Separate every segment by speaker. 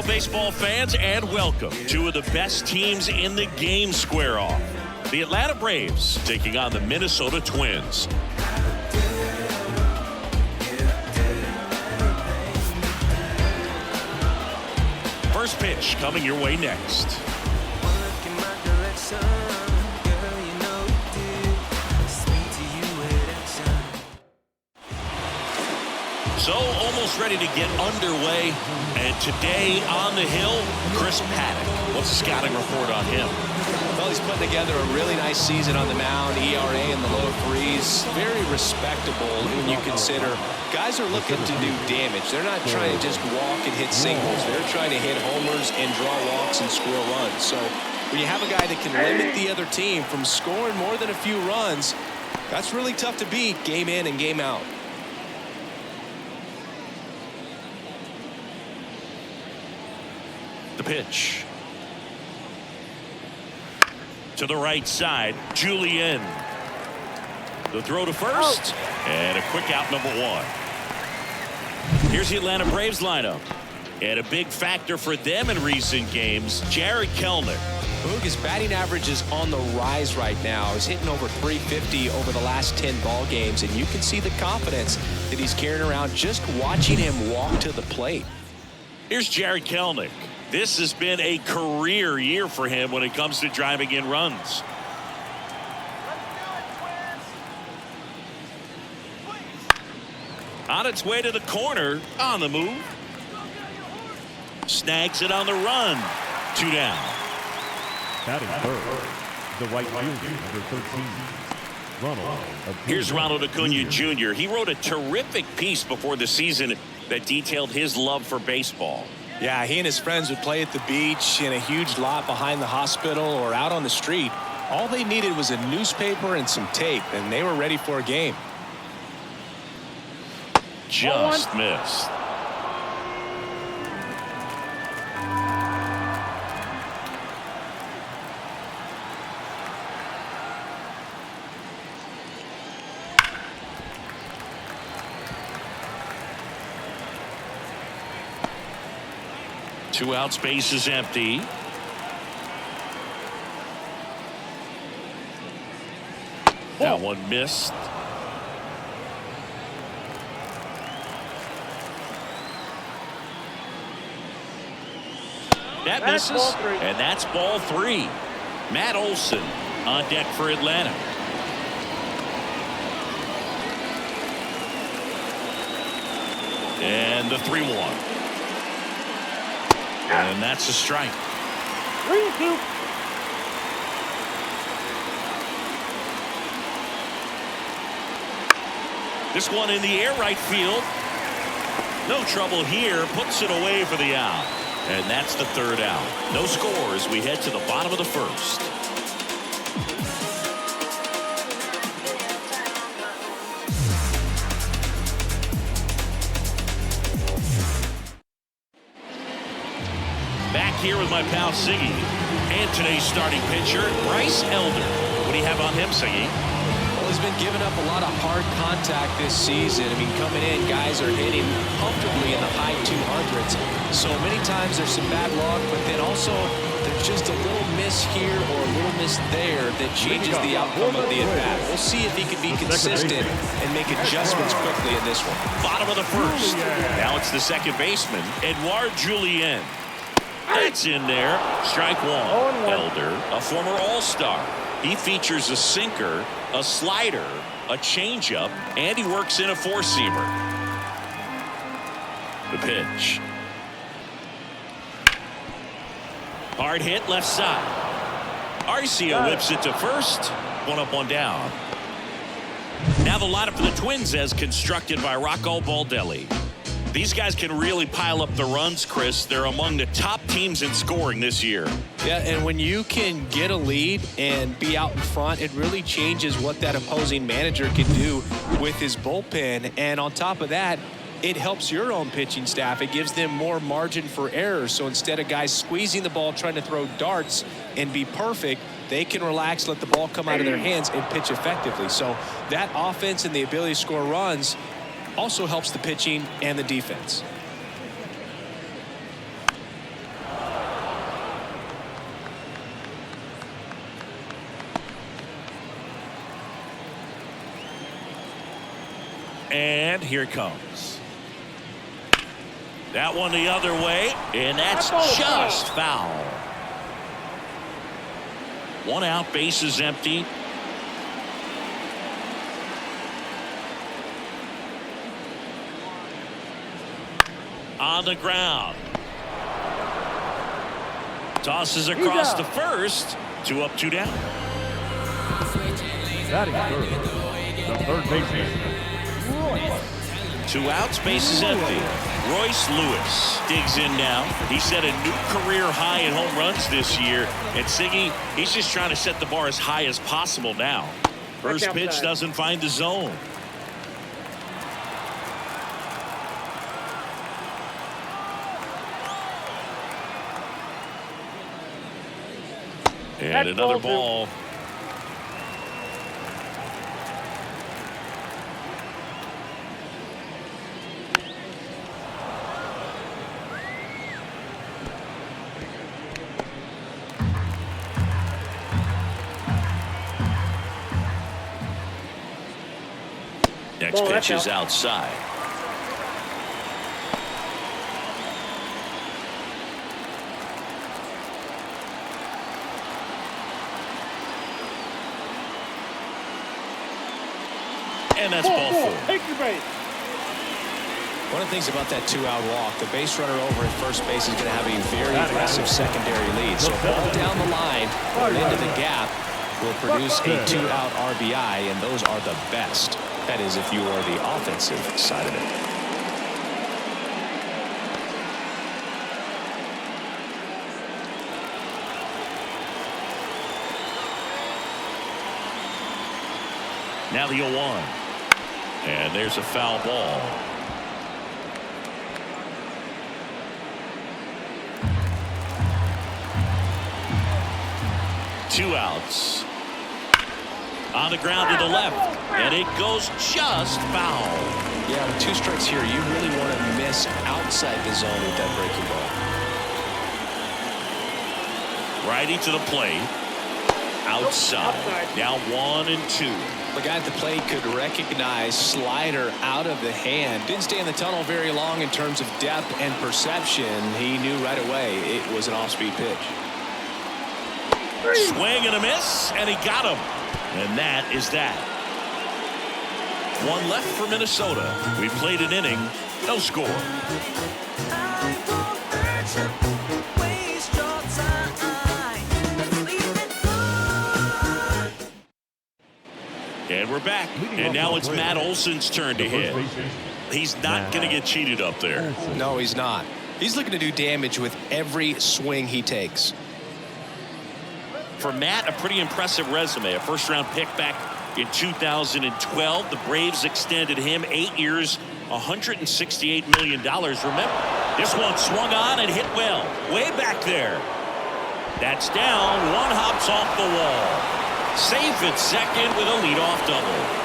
Speaker 1: baseball fans, and welcome. Two of the best teams in the game square off. The Atlanta Braves taking on the Minnesota Twins. First pitch coming your way next. So almost ready to get underway, and today on the hill, Chris Paddock. What's the scouting report on him?
Speaker 2: Well, he's putting together a really nice season on the mound. ERA in the low threes, very respectable when you consider guys are looking to do damage. They're not trying to just walk and hit singles. They're trying to hit homers and draw walks and score runs. So when you have a guy that can limit the other team from scoring more than a few runs, that's really tough to beat game in and game out.
Speaker 1: The pitch. To the right side, Julien. The throw to first, and a quick out, number one. Here's the Atlanta Braves lineup. And a big factor for them in recent games, Jarred Kelenic.
Speaker 2: His batting average is on the rise right now. He's hitting over 350 over the last 10 ball games, and you can see the confidence that he's carrying around just watching him walk to the plate.
Speaker 1: Here's Jarred Kelenic. This has been a career year for him when it comes to driving in runs. On its way to the corner, on the move. Snags it on the run. 2 down.
Speaker 3: Batting third, the right fielder, number 13, Ronald.
Speaker 1: Here's Ronald Acuna Jr. He wrote a terrific piece before the season that detailed his love for baseball.
Speaker 2: Yeah, he and his friends would play at the beach, in a huge lot behind the hospital, or out on the street. All they needed was a newspaper and some tape, and they were ready for a game.
Speaker 1: Just missed. Two out, space is empty. That one missed. That misses, and that's ball 3. Matt Olson on deck for Atlanta. And the 3-1. And that's a strike.
Speaker 4: 3-2.
Speaker 1: This one in the air, right field. No trouble here. Puts it away for the out. And that's the 3rd out. No score as we head to the bottom of the 1st. Back here with my pal Siggy. And today's starting pitcher, Bryce Elder. What do you have on him, Siggy?
Speaker 2: Well, he's been giving up a lot of hard contact this season. I mean, coming in, guys are hitting comfortably in the high 200s. So many times there's some bad luck, but then also there's just a little miss here or a little miss there that changes the outcome of the at-bat. We'll see if he can be consistent and make adjustments quickly in this one.
Speaker 1: Bottom of the 1st. Now it's the second baseman, Edouard Julien. That's in there. Strike 1. Elder, a former All-Star. He features a sinker, a slider, a changeup, and he works in a 4-seamer. The pitch. Hard hit left side. Arcia whips it to first. 1 up, 1 down. Now the lineup for the Twins as constructed by Rocco Baldelli. These guys can really pile up the runs, Chris. They're among the top teams in scoring this year.
Speaker 2: Yeah, and when you can get a lead and be out in front, it really changes what that opposing manager can do with his bullpen. And on top of that, it helps your own pitching staff. It gives them more margin for error. So instead of guys squeezing the ball, trying to throw darts and be perfect, they can relax, let the ball come out of their hands, and pitch effectively. So that offense and the ability to score runs also helps the pitching and the defense.
Speaker 1: And here it comes. That one the other way, and that's just foul. 1 out, bases empty. On the ground. Tosses across to first. 2 up, 2 down.
Speaker 3: Batting third, the third baseman, Royce.
Speaker 1: 2 outs, bases empty. Royce Lewis digs in now. He set a new career high in home runs this year. And Siggy, he's just trying to set the bar as high as possible now. First pitch doesn't find the zone. And another ball. Next pitch is outside. And that's ball 4.
Speaker 4: Take your base.
Speaker 2: One of the things about that 2-out walk, the base runner over at first base is going to have a very aggressive secondary lead. So ball down the line or into the gap will produce a 2-out RBI, and those are the best. That is, if you are the offensive side of it.
Speaker 1: Now the 0-1. And there's a foul ball. Two outs. On the ground to the left. And it goes just foul.
Speaker 2: Yeah, with 2 strikes here, you really want to miss outside the zone with that breaking ball.
Speaker 1: Righty to the plate. Outside. Now 1-2.
Speaker 2: The guy at the plate could recognize slider out of the hand. Didn't stay in the tunnel very long in terms of depth and perception. He knew right away it was an off-speed pitch.
Speaker 1: Swing and a miss, and he got him. And that is that. 1 left for Minnesota. We played an inning, no score. And we're back. And now it's Matt Olson's turn to hit. He's not going to get cheated up there.
Speaker 2: No, he's not. He's looking to do damage with every swing he takes.
Speaker 1: For Matt, a pretty impressive resume. A first-round pick back in 2012. The Braves extended him 8 years, $168 million. Remember, this one swung on and hit well. Way back there. That's down. One hops off the wall. Safe at second with a leadoff double.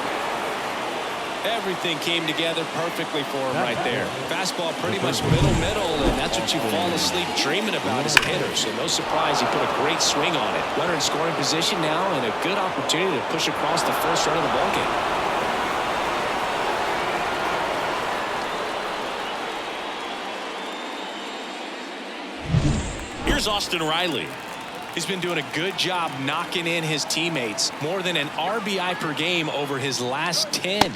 Speaker 2: Everything came together perfectly for him right there. Fastball pretty much middle, and that's what you fall asleep dreaming about as a hitter. So no surprise he put a great swing on it. Runner in scoring position now, and a good opportunity to push across the first run of the ballgame.
Speaker 1: Here's Austin Riley.
Speaker 2: He's been doing a good job knocking in his teammates. More than an RBI per game over his last 10.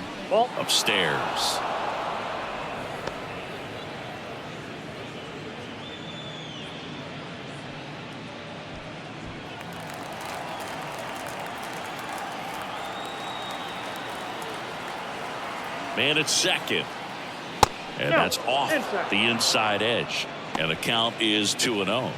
Speaker 1: Upstairs. Man at second. And that's off the inside edge. And the count is 2-0.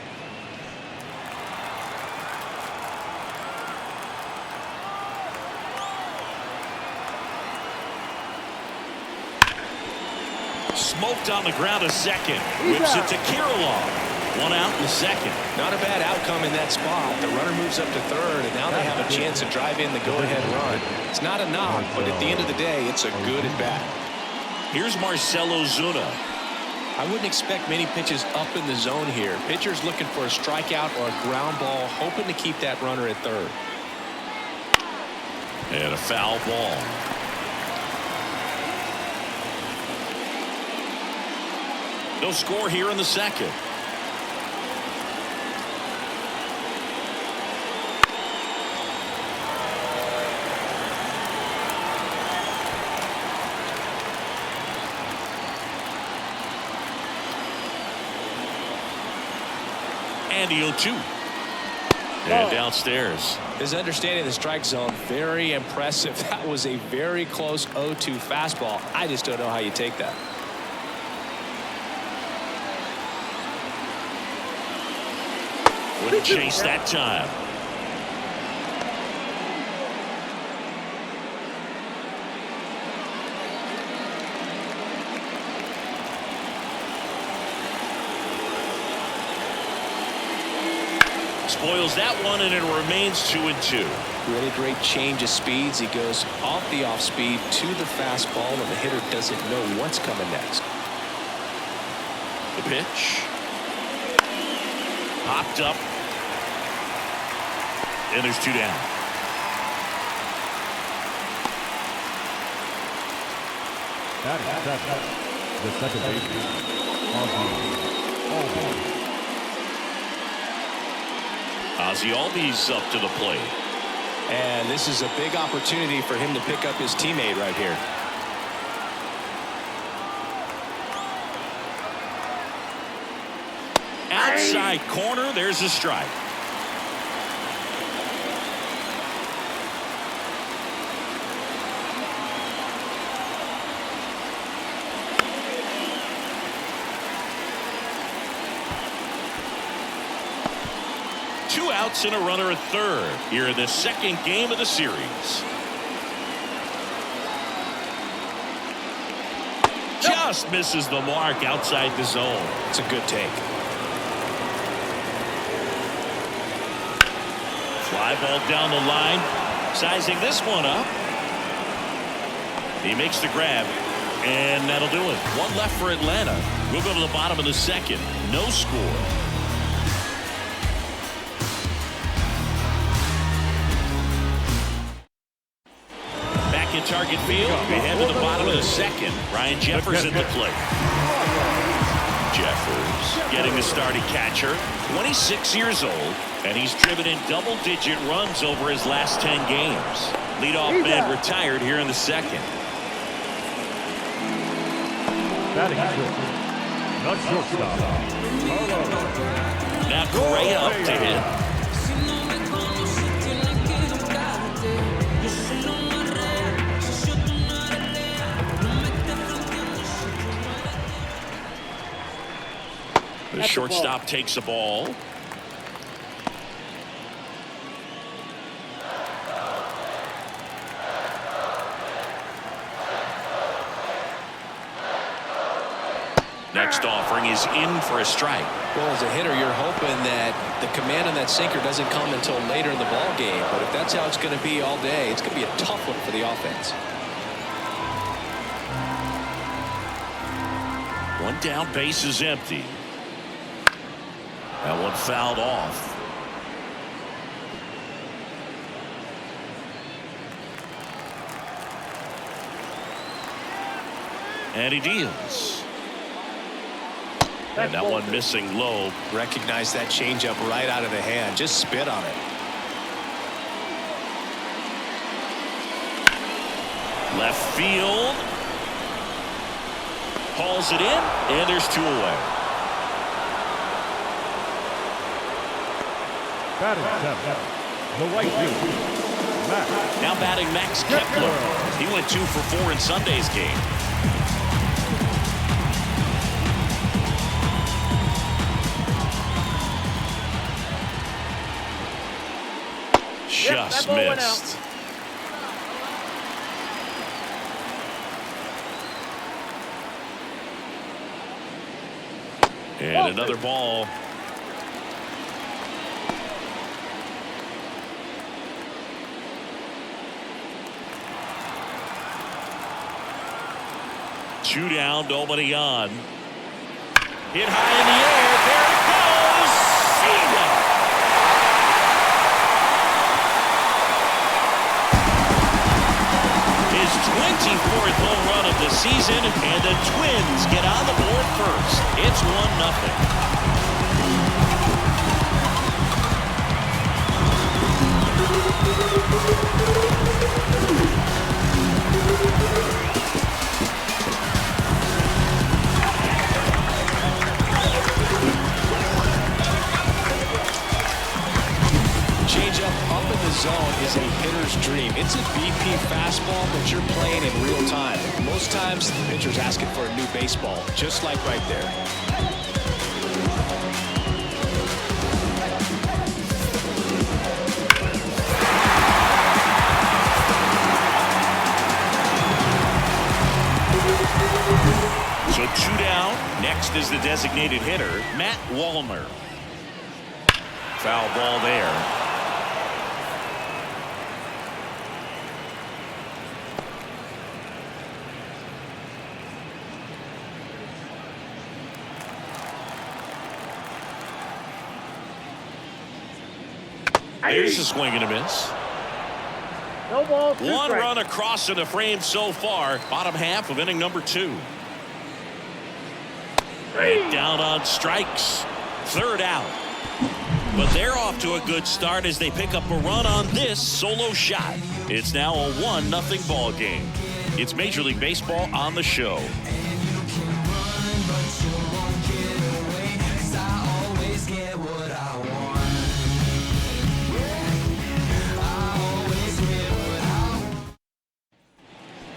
Speaker 1: Smoked on the ground to second. Whips it to Kirilloff. 1 out in the second.
Speaker 2: Not a bad outcome in that spot. The runner moves up to third, and now they have a chance to drive in the go-ahead run. It's not a knock, but at the end of the day, it's a good at-bat.
Speaker 1: Here's Marcell Ozuna.
Speaker 2: I wouldn't expect many pitches up in the zone here. Pitcher's looking for a strikeout or a ground ball, hoping to keep that runner at third.
Speaker 1: And a foul ball. No score here in the second. And the 0-2. And downstairs.
Speaker 2: His understanding of the strike zone, very impressive. That was a very close 0-2 fastball. I just don't know how you take that.
Speaker 1: Wouldn't chase that time. Spoils that one, and it remains 2-2.
Speaker 2: Really great change of speeds. He goes off the off speed to the fastball, and the hitter doesn't know what's coming next.
Speaker 1: The pitch. Popped up. And there's 2 down.
Speaker 3: Batting seventh, the second baseman,
Speaker 1: Ozzie Albies up to the plate.
Speaker 2: And this is a big opportunity for him to pick up his teammate right here.
Speaker 1: Outside corner, there's a strike. Two outs and a runner at third here in the second game of the series. Just misses the mark outside the zone.
Speaker 2: It's a good take.
Speaker 1: Fly ball down the line. Sizing this one up. He makes the grab. And that'll do it. One left for Atlanta. We'll go to the bottom of the second. No score. Back in target field. We head to the bottom of the second. Ryan Jeffers at the plate. Jeffers getting the start at catcher. 26 years old. And he's driven in double-digit runs over his last 10 games. Leadoff man retired here in the second.
Speaker 3: batting the shortstop.
Speaker 1: Now Correa up to hit. The shortstop takes the ball. Next offering is in for a strike.
Speaker 2: Well, as a hitter, you're hoping that the command on that sinker doesn't come until later in the ball game. But if that's how it's going to be all day, it's going to be a tough one for the offense.
Speaker 1: One down, base is empty. That one fouled off. And he deals. And that one missing low.
Speaker 2: Recognize that changeup right out of the hand. Just spit on it.
Speaker 1: Left field. Hauls it in, and there's two away.
Speaker 3: Batting seventh, the right field, Max.
Speaker 1: Now batting Max Kepler. He went 2 for 4 in Sunday's game. Just missed. And another ball. Two down, nobody on. Hit high in the air. There it goes. See ya. His 24th home run of the season, and the Twins get on the board first. It's 1-0.
Speaker 2: Changeup up in the zone is a hitter's dream. It's a BP fastball, but you're playing in real time. Most times, the pitcher's asking for a new baseball, just like right there.
Speaker 1: So 2 down. Next is the designated hitter, Matt Wallner. Foul ball there. There's a swing and a miss.
Speaker 4: No ball, 2
Speaker 1: One
Speaker 4: strikes.
Speaker 1: run across in the frame so far. Bottom half of inning number 2. And down on strikes. 3rd out. But they're off to a good start as they pick up a run on this solo shot. It's now a 1-0 ball game. It's Major League Baseball on the show.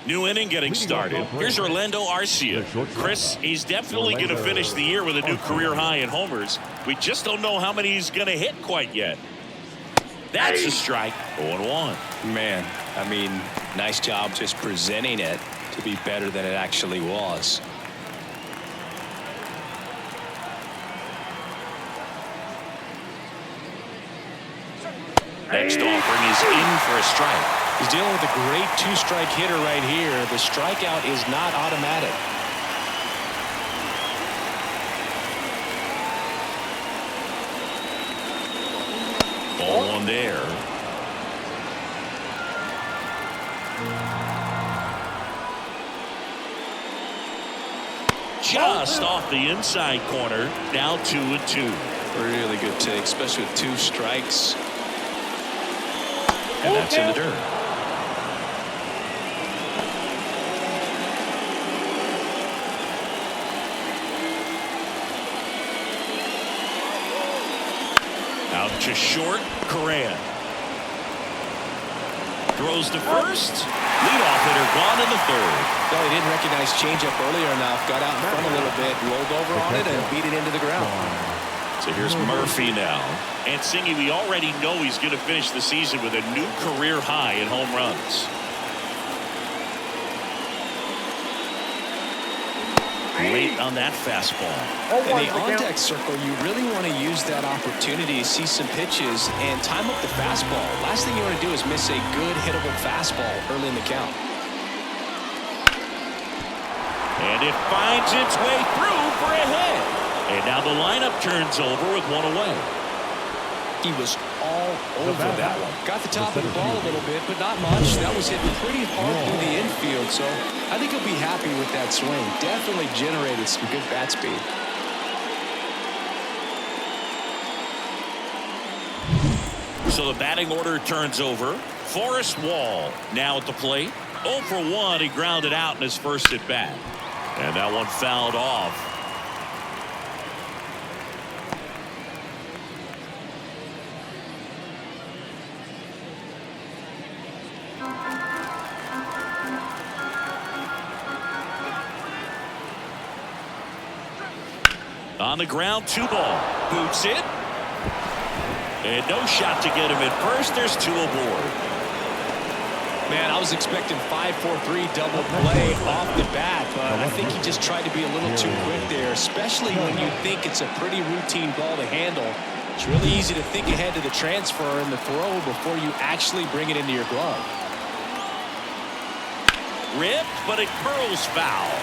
Speaker 1: New inning getting started. Here's Orlando Arcia. Chris, he's definitely going to finish the year with a new career high in homers. We just don't know how many he's going to hit quite yet. That's a strike. 0-1.
Speaker 2: Man, I mean, nice job just presenting it to be better than it actually was.
Speaker 1: Next offering is in for a strike.
Speaker 2: He's dealing with a great 2-strike hitter right here. The strikeout is not automatic.
Speaker 1: Ball on there. Just off the inside corner. Now 2-2.
Speaker 2: Really good take, especially with 2 strikes. And that's in the dirt.
Speaker 1: Out to short, Correa. Throws to first. Leadoff hitter gone in the 3rd.
Speaker 2: No, he didn't recognize changeup earlier enough. Got out in front a little bit, rolled over on it, and beat it into the ground.
Speaker 1: So here's Murphy now. And Singy, we already know he's going to finish the season with a new career high in home runs. Great on that fastball.
Speaker 2: In the on-deck circle, you really want to use that opportunity to see some pitches and time up the fastball. Last thing you want to do is miss a good hittable fastball early in the count.
Speaker 1: And it finds its way through for a hit. And now the lineup turns over with 1 away.
Speaker 2: He was all over that one. Got the top of the ball a little bit, but not much. That was hitting pretty hard through the infield, so I think he'll be happy with that swing. Definitely generated some good bat speed.
Speaker 1: So the batting order turns over. Forrest Wall now at the plate. 0 for 1. He grounded out in his first at bat. And that one fouled off. On the ground, 2 ball. Boots it. And no shot to get him at first. There's 2 aboard.
Speaker 2: Man, I was expecting 5-4-3 double play off the bat, but I think he just tried to be a little too quick there, especially when you think it's a pretty routine ball to handle. It's really easy to think ahead to the transfer and the throw before you actually bring it into your glove.
Speaker 1: Ripped, but it curls foul.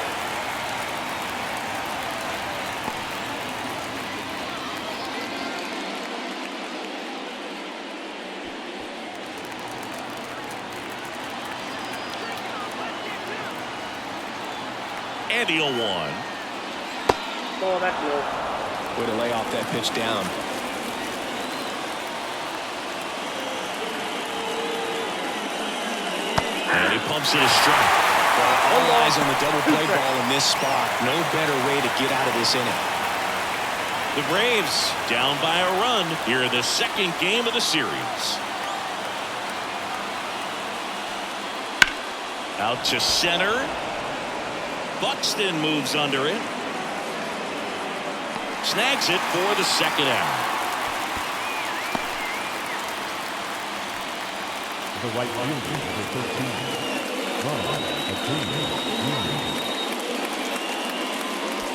Speaker 1: And the 0-1.
Speaker 4: Oh, that's low.
Speaker 2: Way to lay off that pitch down.
Speaker 1: And he pumps it a strike.
Speaker 2: Well, all eyes on the double play ball in this spot. No better way to get out of this inning.
Speaker 1: The Braves down by a run here in the second game of the series. Out to center. Buxton moves under it. Snags it for the second out.
Speaker 3: The right fielder, number 13,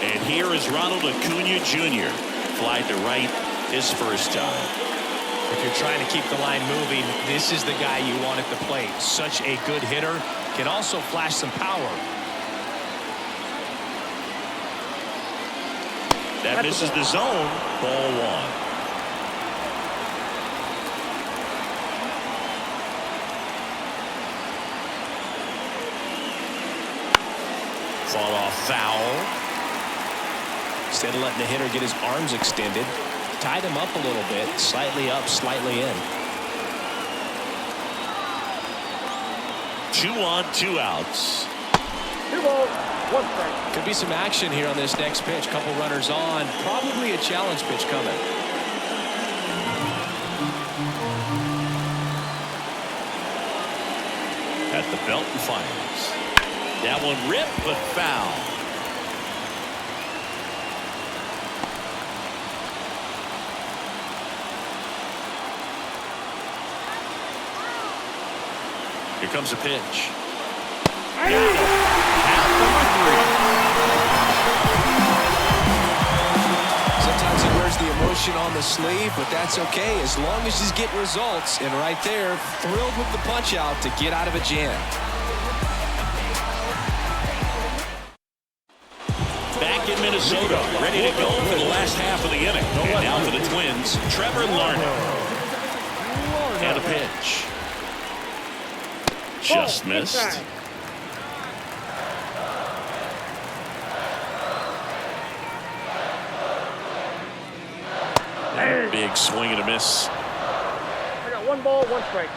Speaker 1: And here is Ronald Acuna Jr. Flied to right his first time.
Speaker 2: If you're trying to keep the line moving, this is the guy you want at the plate. Such a good hitter. Can also flash some power.
Speaker 1: That misses the zone. Ball 1. Fall off foul.
Speaker 2: Instead of letting the hitter get his arms extended, tied him up a little bit, slightly up, slightly in.
Speaker 1: 2 on, 2 outs.
Speaker 4: 2 balls, 1 strike.
Speaker 2: Could be some action here on this next pitch. Couple runners on. Probably a challenge pitch coming.
Speaker 1: At the belt and fires. That one ripped, but foul. Here comes a pitch. Got it. Out number 3.
Speaker 2: Sometimes he wears the emotion on the sleeve, but that's okay as long as he's getting results. And right there, thrilled with the punch out to get out of a jam.
Speaker 1: Back in Minnesota, ready to go for the last half of the inning. And now for the Twins, Trevor Larnell. And a pitch. Just missed. Big swing and a miss.
Speaker 4: I got 1 ball, 1 strike.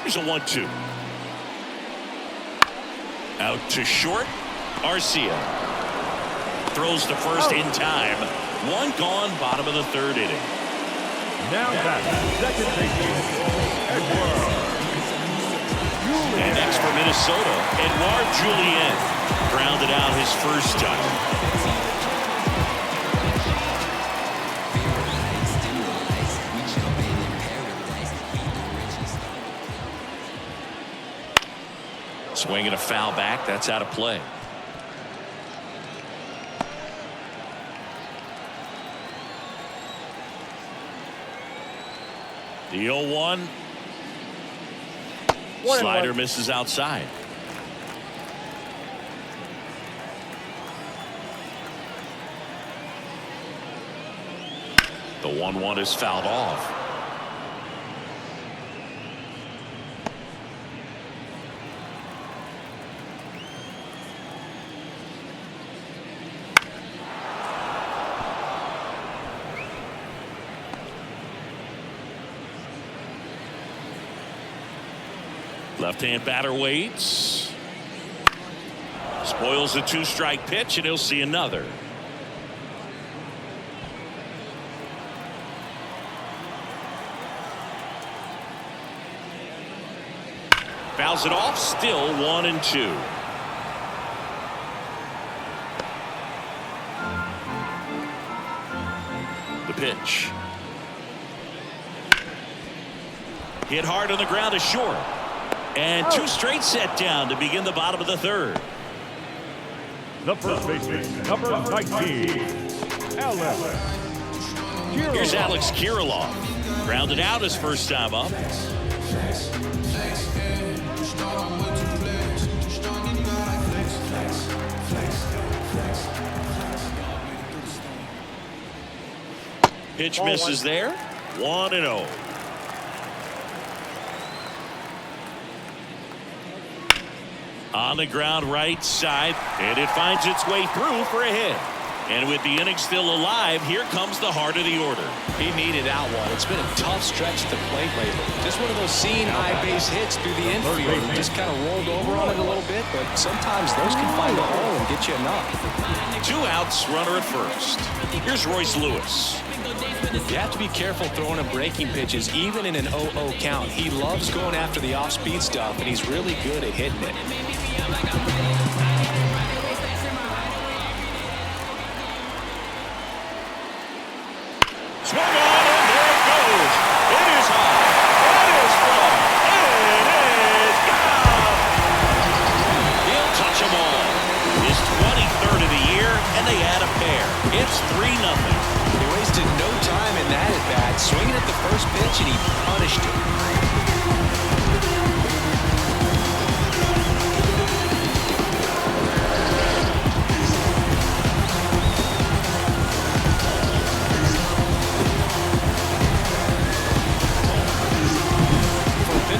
Speaker 1: Here's a 1-2. Out to short. Arcia throws to first in time. 1 gone, bottom of the 3rd inning.
Speaker 3: Now that's second baseman, Edouard.
Speaker 1: And next for Minnesota, Edouard Julien grounded out his first time. Swinging a foul back. That's out of play. The 0-1. Slider misses outside. The 1-1 is fouled off. Left-hand batter waits. Spoils the 2-strike pitch, and he'll see another. Fouls it off, still 1-2. The pitch. Hit hard on the ground to short. And 2 straight set down to begin the bottom of the 3rd.
Speaker 3: The first baseman, number 19, Alex.
Speaker 1: Here's Alex Kirilloff. Grounded out his first time up. Pitch
Speaker 4: Ball
Speaker 1: misses
Speaker 4: one.
Speaker 1: there. 1-0. On the ground right side, and it finds its way through for a hit. And with the inning still alive, here comes the heart of the order.
Speaker 2: He needed out one. It's been a tough stretch at the plate lately. Just one of those seeing high base hits through the infield. He just kind of rolled over on it a little bit, but sometimes those can find a hole and get you enough.
Speaker 1: 2 outs, runner at first. Here's Royce Lewis.
Speaker 2: You have to be careful throwing him breaking pitches, even in an 0-0 count. He loves going after the off-speed stuff, and he's really good at hitting it.
Speaker 1: Swung on, and there it goes. It is high. It is fly. It is gone. He'll touch them all. His 23rd of the year, and they add a pair. It's 3-0.
Speaker 2: He wasted no time in that at-bat, swinging at the first pitch, and he punished it.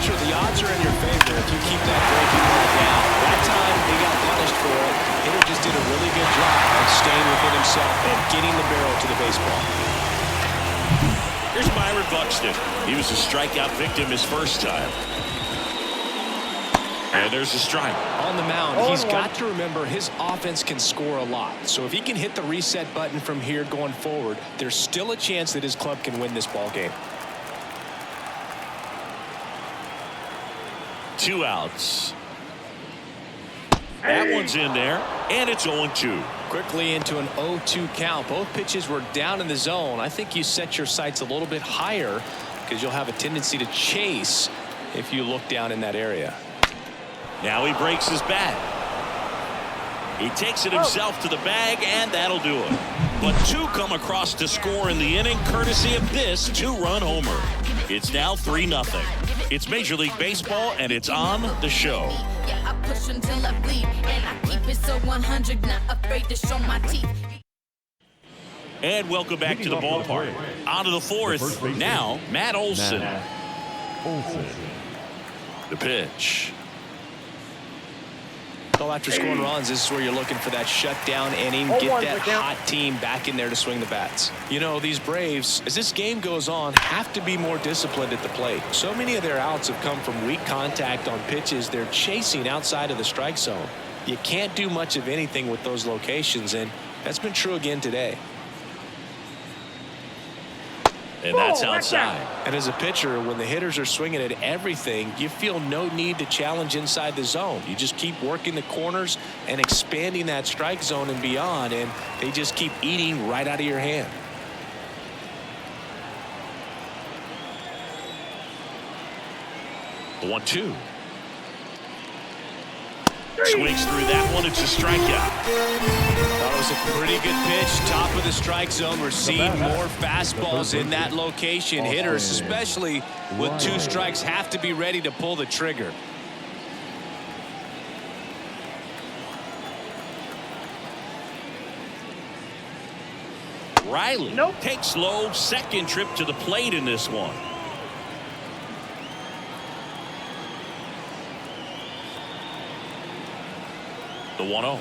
Speaker 2: The odds are in your favor if you keep that breaking ball down. That time, he got punished for it. Hitter just did a really good job of staying within himself and getting the barrel to the baseball.
Speaker 1: Here's Myron Buxton. He was a strikeout victim his first time. And there's a strike.
Speaker 2: On the mound, he's got to remember his offense can score a lot. So if he can hit the reset button from here going forward, there's still a chance that his club can win this ball game.
Speaker 1: 2 outs. That one's in there, and it's 0-2.
Speaker 2: Quickly into an 0-2 count. Both pitches were down in the zone. I think you set your sights a little bit higher because you'll have a tendency to chase if you look down in that area.
Speaker 1: Now he breaks his bat. He takes it himself to the bag, and that'll do it. But 2 come across to score in the inning, courtesy of this 2-run homer. It's now 3-0. It's Major League Baseball, and it's on the show.
Speaker 5: Yeah, I push until I bleed, and I keep it so 100, not afraid to show my teeth.
Speaker 1: And welcome back to the ballpark. On to the 4th. Now, Matt Olson. The pitch.
Speaker 2: Well, after scoring runs, this is where you're looking for that shutdown inning, get that hot team back in there to swing the bats. You know, these Braves, as this game goes on, have to be more disciplined at the plate. So many of their outs have come from weak contact on pitches they're chasing outside of the strike zone. You can't do much of anything with those locations, and that's been true again today.
Speaker 1: And that's outside.
Speaker 2: And as a pitcher, when the hitters are swinging at everything, you feel no need to challenge inside the zone. You just keep working the corners and expanding that strike zone and beyond, and they just keep eating right out of your hand.
Speaker 1: The 1-2. Swings through that one. It's a strikeout.
Speaker 2: That was a pretty good pitch. Top of the strike zone. We're seeing more fastballs in that location. Hitters, especially with 2 strikes, have to be ready to pull the trigger.
Speaker 1: Riley takes low. Second trip to the plate in this one. The 1-0.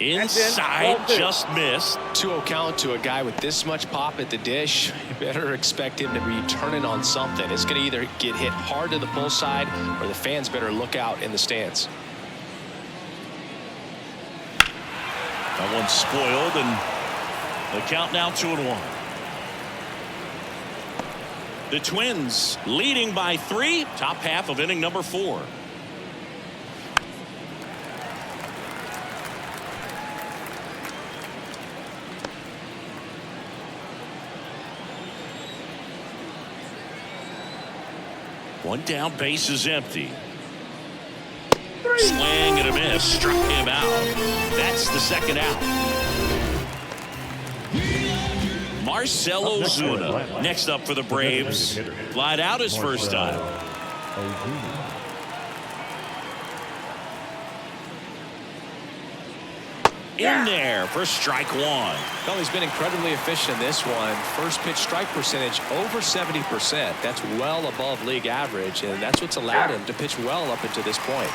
Speaker 1: Inside, just missed.
Speaker 2: 2-0 count to a guy with this much pop at the dish. You better expect him to be turning on something. It's going to either get hit hard to the pull side, or the fans better look out in the stands.
Speaker 1: That one's spoiled, and the count now 2-1. The Twins leading by 3. Top half of inning number 4. One down, base is empty. Swing and a miss, struck him out. That's the second out. Marcell Ozuna next up for the Braves. Flied out his first time. in there for strike one.
Speaker 2: Well, he's been incredibly efficient in this one. First pitch strike percentage over 70%. That's well above league average, and that's what's allowed him to pitch well up until this point.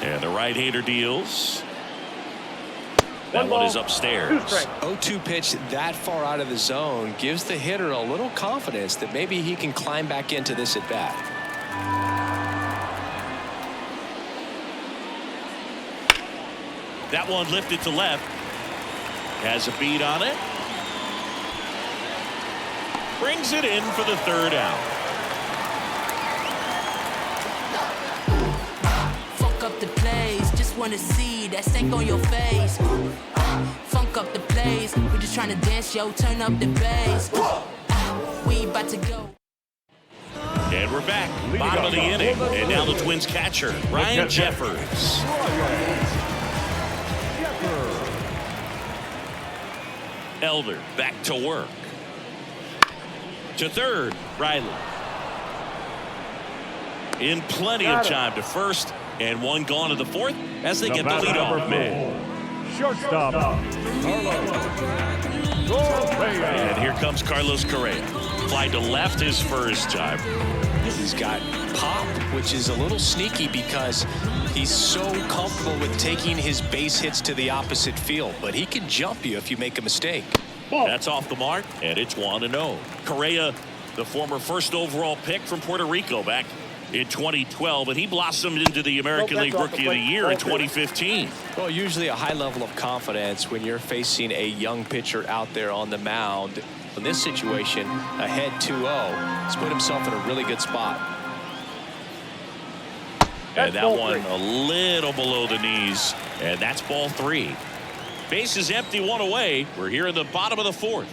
Speaker 1: And the right-hander deals. That one is upstairs.
Speaker 2: 0-2 pitch that far out of the zone gives the hitter a little confidence that maybe he can climb back into this at bat.
Speaker 1: That one lifted to left. Has a beat on it. Brings it in for the third out.
Speaker 5: Funk up the plays, just wanna see that stank on your face. Funk up the plays, we just trying to dance, yo, turn up the bass. We about to go.
Speaker 1: And we're back, bottom of the inning, and now the Twins catcher, Ryan Jeffers. Elder back to work. To third, Riley. In plenty of time to first, and one gone to the fourth as they get the leadoff man.
Speaker 3: Shortstop,
Speaker 1: And here comes Carlos Correa. Fly to left his first time.
Speaker 2: He's got pop, which is a little sneaky because he's so comfortable with taking his base hits to the opposite field, but he can jump you if you make a mistake.
Speaker 1: That's off the mark, and it's 1-0. Correa, the former first overall pick from Puerto Rico back in 2012, and he blossomed into the American League Rookie of the Year in 2015.
Speaker 2: Well, usually a high level of confidence when you're facing a young pitcher out there on the mound. In this situation, ahead 2-0, he's put himself in a really good spot.
Speaker 1: And that one a little below the knees, and that's ball three. Base is empty, one away. We're here in the bottom of the fourth.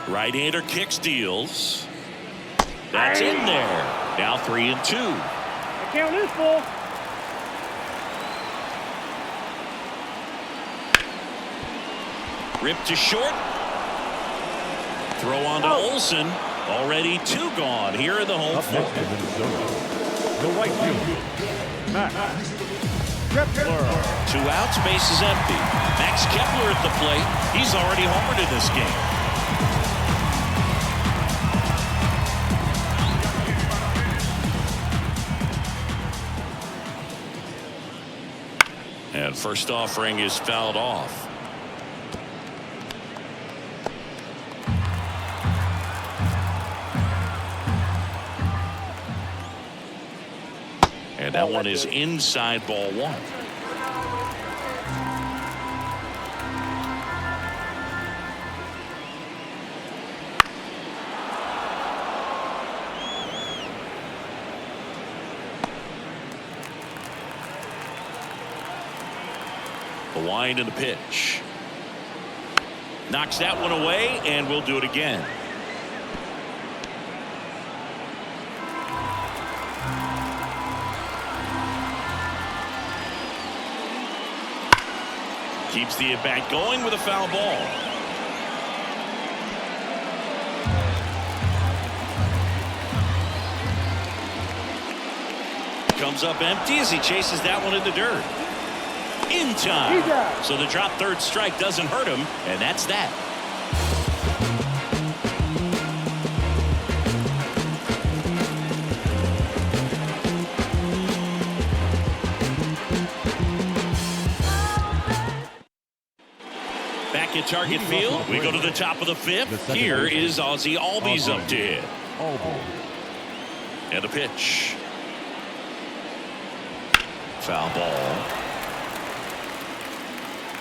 Speaker 1: Right-hander kicks, deals. That's in there. Now 3-2.
Speaker 4: Count is full.
Speaker 1: Ripped to short. Throw on to Olsen. Already two gone here in the home fourth.
Speaker 3: the right fielder, Max Kepler.
Speaker 1: 2 outs, base is empty. Max Kepler at the plate. He's already homered in this game. And first offering is fouled off. And that one is inside ball one. The wind and the pitch. Knocks that one away, and we'll do it again. Keeps the at-bat going with a foul ball. Comes up empty as he chases that one in the dirt. In time. So the drop third strike doesn't hurt him, and that's that. Back at target field, we go to the top of the fifth. Here is Ozzie Albies up to hit. And the pitch. Foul ball.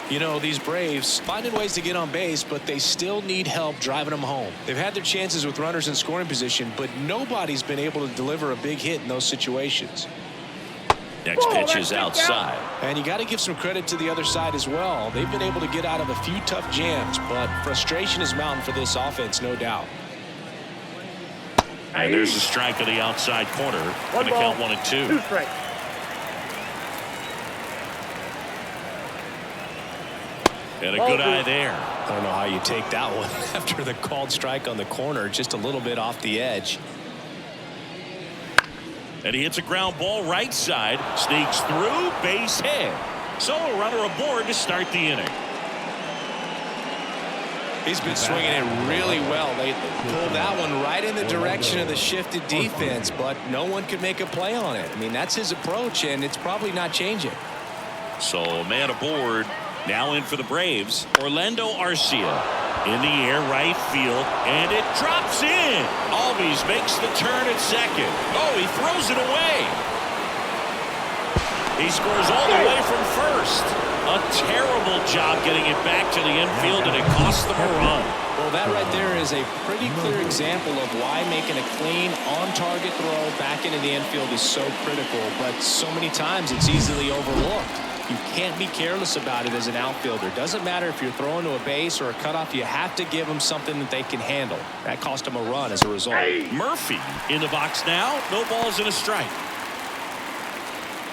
Speaker 2: You know, these Braves finding ways to get on base, but they still need help driving them home. They've had their chances with runners in scoring position, but nobody's been able to deliver a big hit in those situations.
Speaker 1: Next pitch is outside.
Speaker 2: And you got to give some credit to the other side as well. They've been able to get out of a few tough jams, but frustration is mounting for this offense, no doubt.
Speaker 1: And there's a strike on the outside corner. Going to count 1-2.
Speaker 4: 2 strikes.
Speaker 1: And a good eye there.
Speaker 2: I don't know how you take that one after the called strike on the corner, just a little bit off the edge.
Speaker 1: And he hits a ground ball right side, sneaks through, base hit. So a runner aboard to start the inning.
Speaker 2: He's been swinging it really well lately. Pulled that one right in the direction of the shifted defense, but no one could make a play on it. I mean, that's his approach, and it's probably not changing.
Speaker 1: So a man aboard. Now in for the Braves, Orlando Arcia. In the air, right field, and it drops in. Albies makes the turn at second. Oh, he throws it away. He scores all the way from first. A terrible job getting it back to the infield, and it costs them a run.
Speaker 2: Well, that right there is a pretty clear example of why making a clean, on-target throw back into the infield is so critical, but so many times it's easily overlooked. You can't be careless about it as an outfielder. Doesn't matter if you're throwing to a base or a cutoff. You have to give them something that they can handle. That cost them a run as a result.
Speaker 1: Murphy in the box now. No balls and a strike.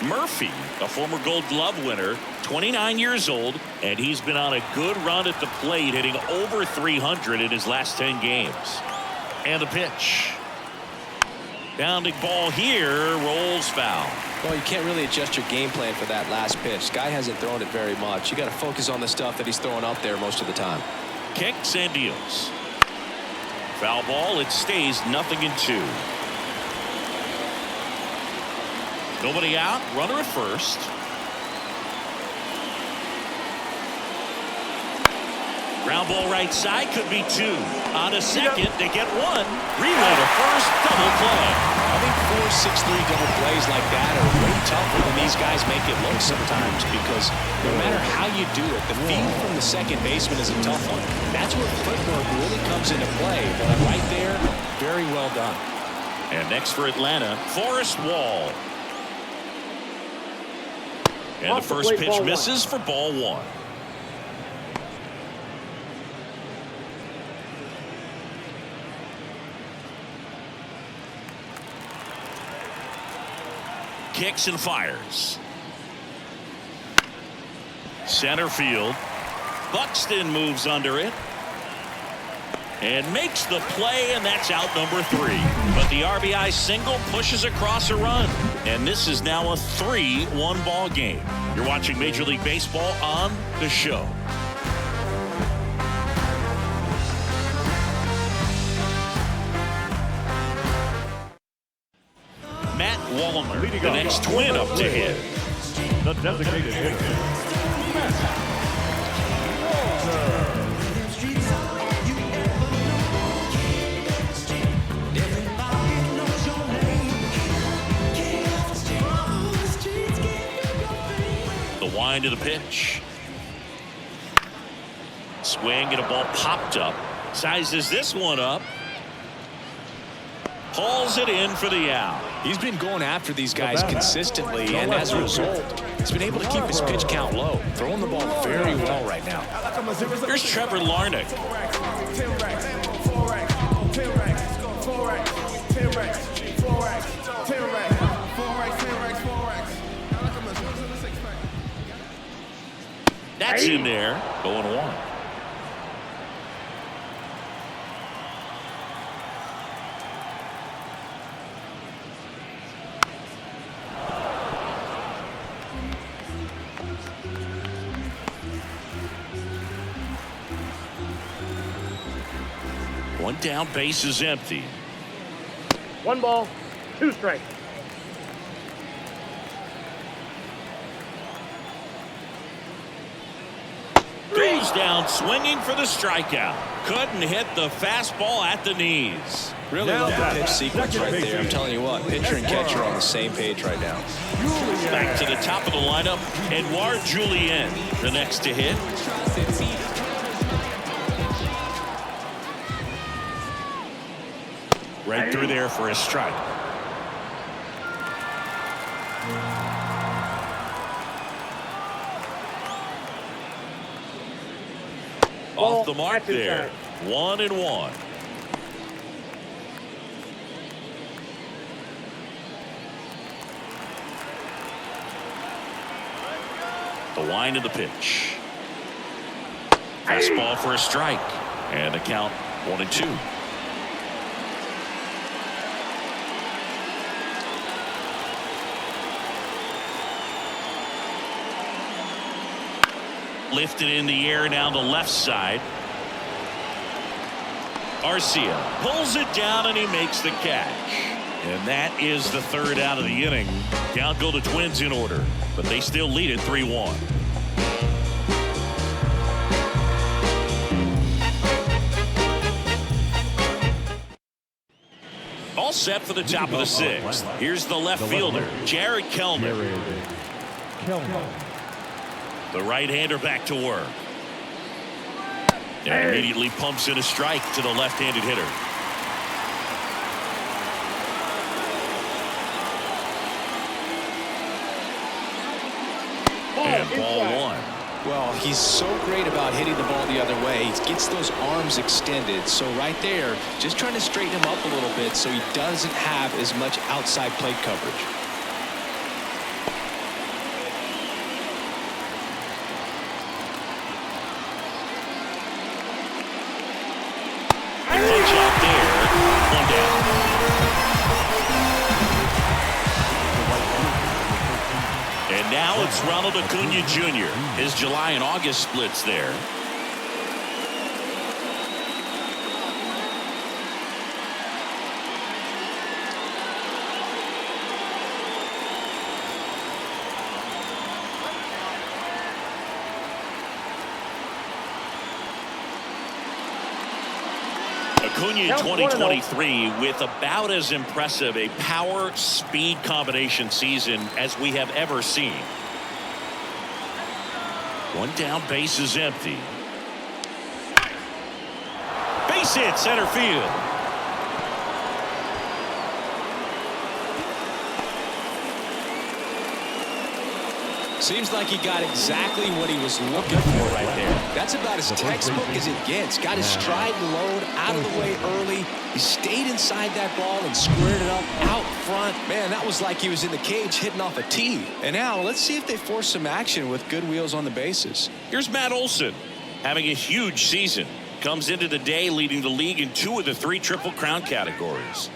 Speaker 1: Murphy, a former Gold Glove winner, 29 years old, and he's been on a good run at the plate, hitting over 300 in his last 10 games. And the pitch. Bounding ball here, rolls foul.
Speaker 2: Well, you can't really adjust your game plan for that last pitch. Guy hasn't thrown it very much. You got to focus on the stuff that he's throwing out there most of the time.
Speaker 1: Kicks and deals. Foul ball, it stays 0-2. Nobody out, runner at first. Ground ball right side, could be 2. On a second, they get 1. Relay to first, double play.
Speaker 2: I think 4-6-3 double plays like that are way tougher than these guys make it look sometimes, because no matter how you do it, the feed from the second baseman is a tough one. That's where footwork really comes into play. But right there, very well done.
Speaker 1: And next for Atlanta, Forrest Wall. And the first pitch misses for ball 1. Kicks and fires. Center field. Buxton moves under it. And makes the play, and that's out number 3. But the RBI single pushes across a run. And this is now a 3-1 ball game. You're watching Major League Baseball on The Show. Matt Wallmer, the next Twin up to hit.
Speaker 3: The designated hitter, Matt
Speaker 1: The wind of the pitch. Swing and a ball popped up. Sizes this one up. Hauls it in for the out.
Speaker 2: He's been going after these guys consistently, and as a result, he's been able to keep his pitch count low. Throwing the ball very well right now.
Speaker 1: Here's Trevor Larnach. That's in there. 0-1. One down, base is empty.
Speaker 4: 1 ball, 2 strikes.
Speaker 1: Goes down swinging for the strikeout. Couldn't hit the fastball at the knees.
Speaker 2: Really love the pitch sequence right there. I'm telling you what, pitcher and catcher are on the same page right now.
Speaker 1: Back to the top of the lineup, Edouard Julien, the next to hit. Right through there for a strike. Off the mark there. 1-1. The wind of the pitch. Fastball for a strike. And the count 1-2. Lifted in the air down the left side. Arcia pulls it down and he makes the catch. And that is the third out of the inning. Count go the Twins in order, but they still lead it 3-1. All set for the top of the sixth. Here's the left fielder, Jared Kellner. The right-hander back to work. And immediately pumps in a strike to the left-handed hitter. And ball one.
Speaker 2: Well, he's so great about hitting the ball the other way. He gets those arms extended. So right there, just trying to straighten him up a little bit so he doesn't have as much outside plate coverage.
Speaker 1: Punch out there. One down. And now it's Ronald Acuna Jr. His July and August splits there. Acuna in 2023 with about as impressive a power-speed combination season as we have ever seen. One down, base is empty. Base hit, center field.
Speaker 2: Seems like he got exactly what he was looking for right there. That's about as textbook as it gets. Got his stride and load out of the way early. He stayed inside that ball and squared it up out front. Man, that was like he was in the cage hitting off a tee. And now let's see if they force some action with good wheels on the bases.
Speaker 1: Here's Matt Olson having a huge season. Comes into the day leading the league in 2 of the 3 Triple Crown categories.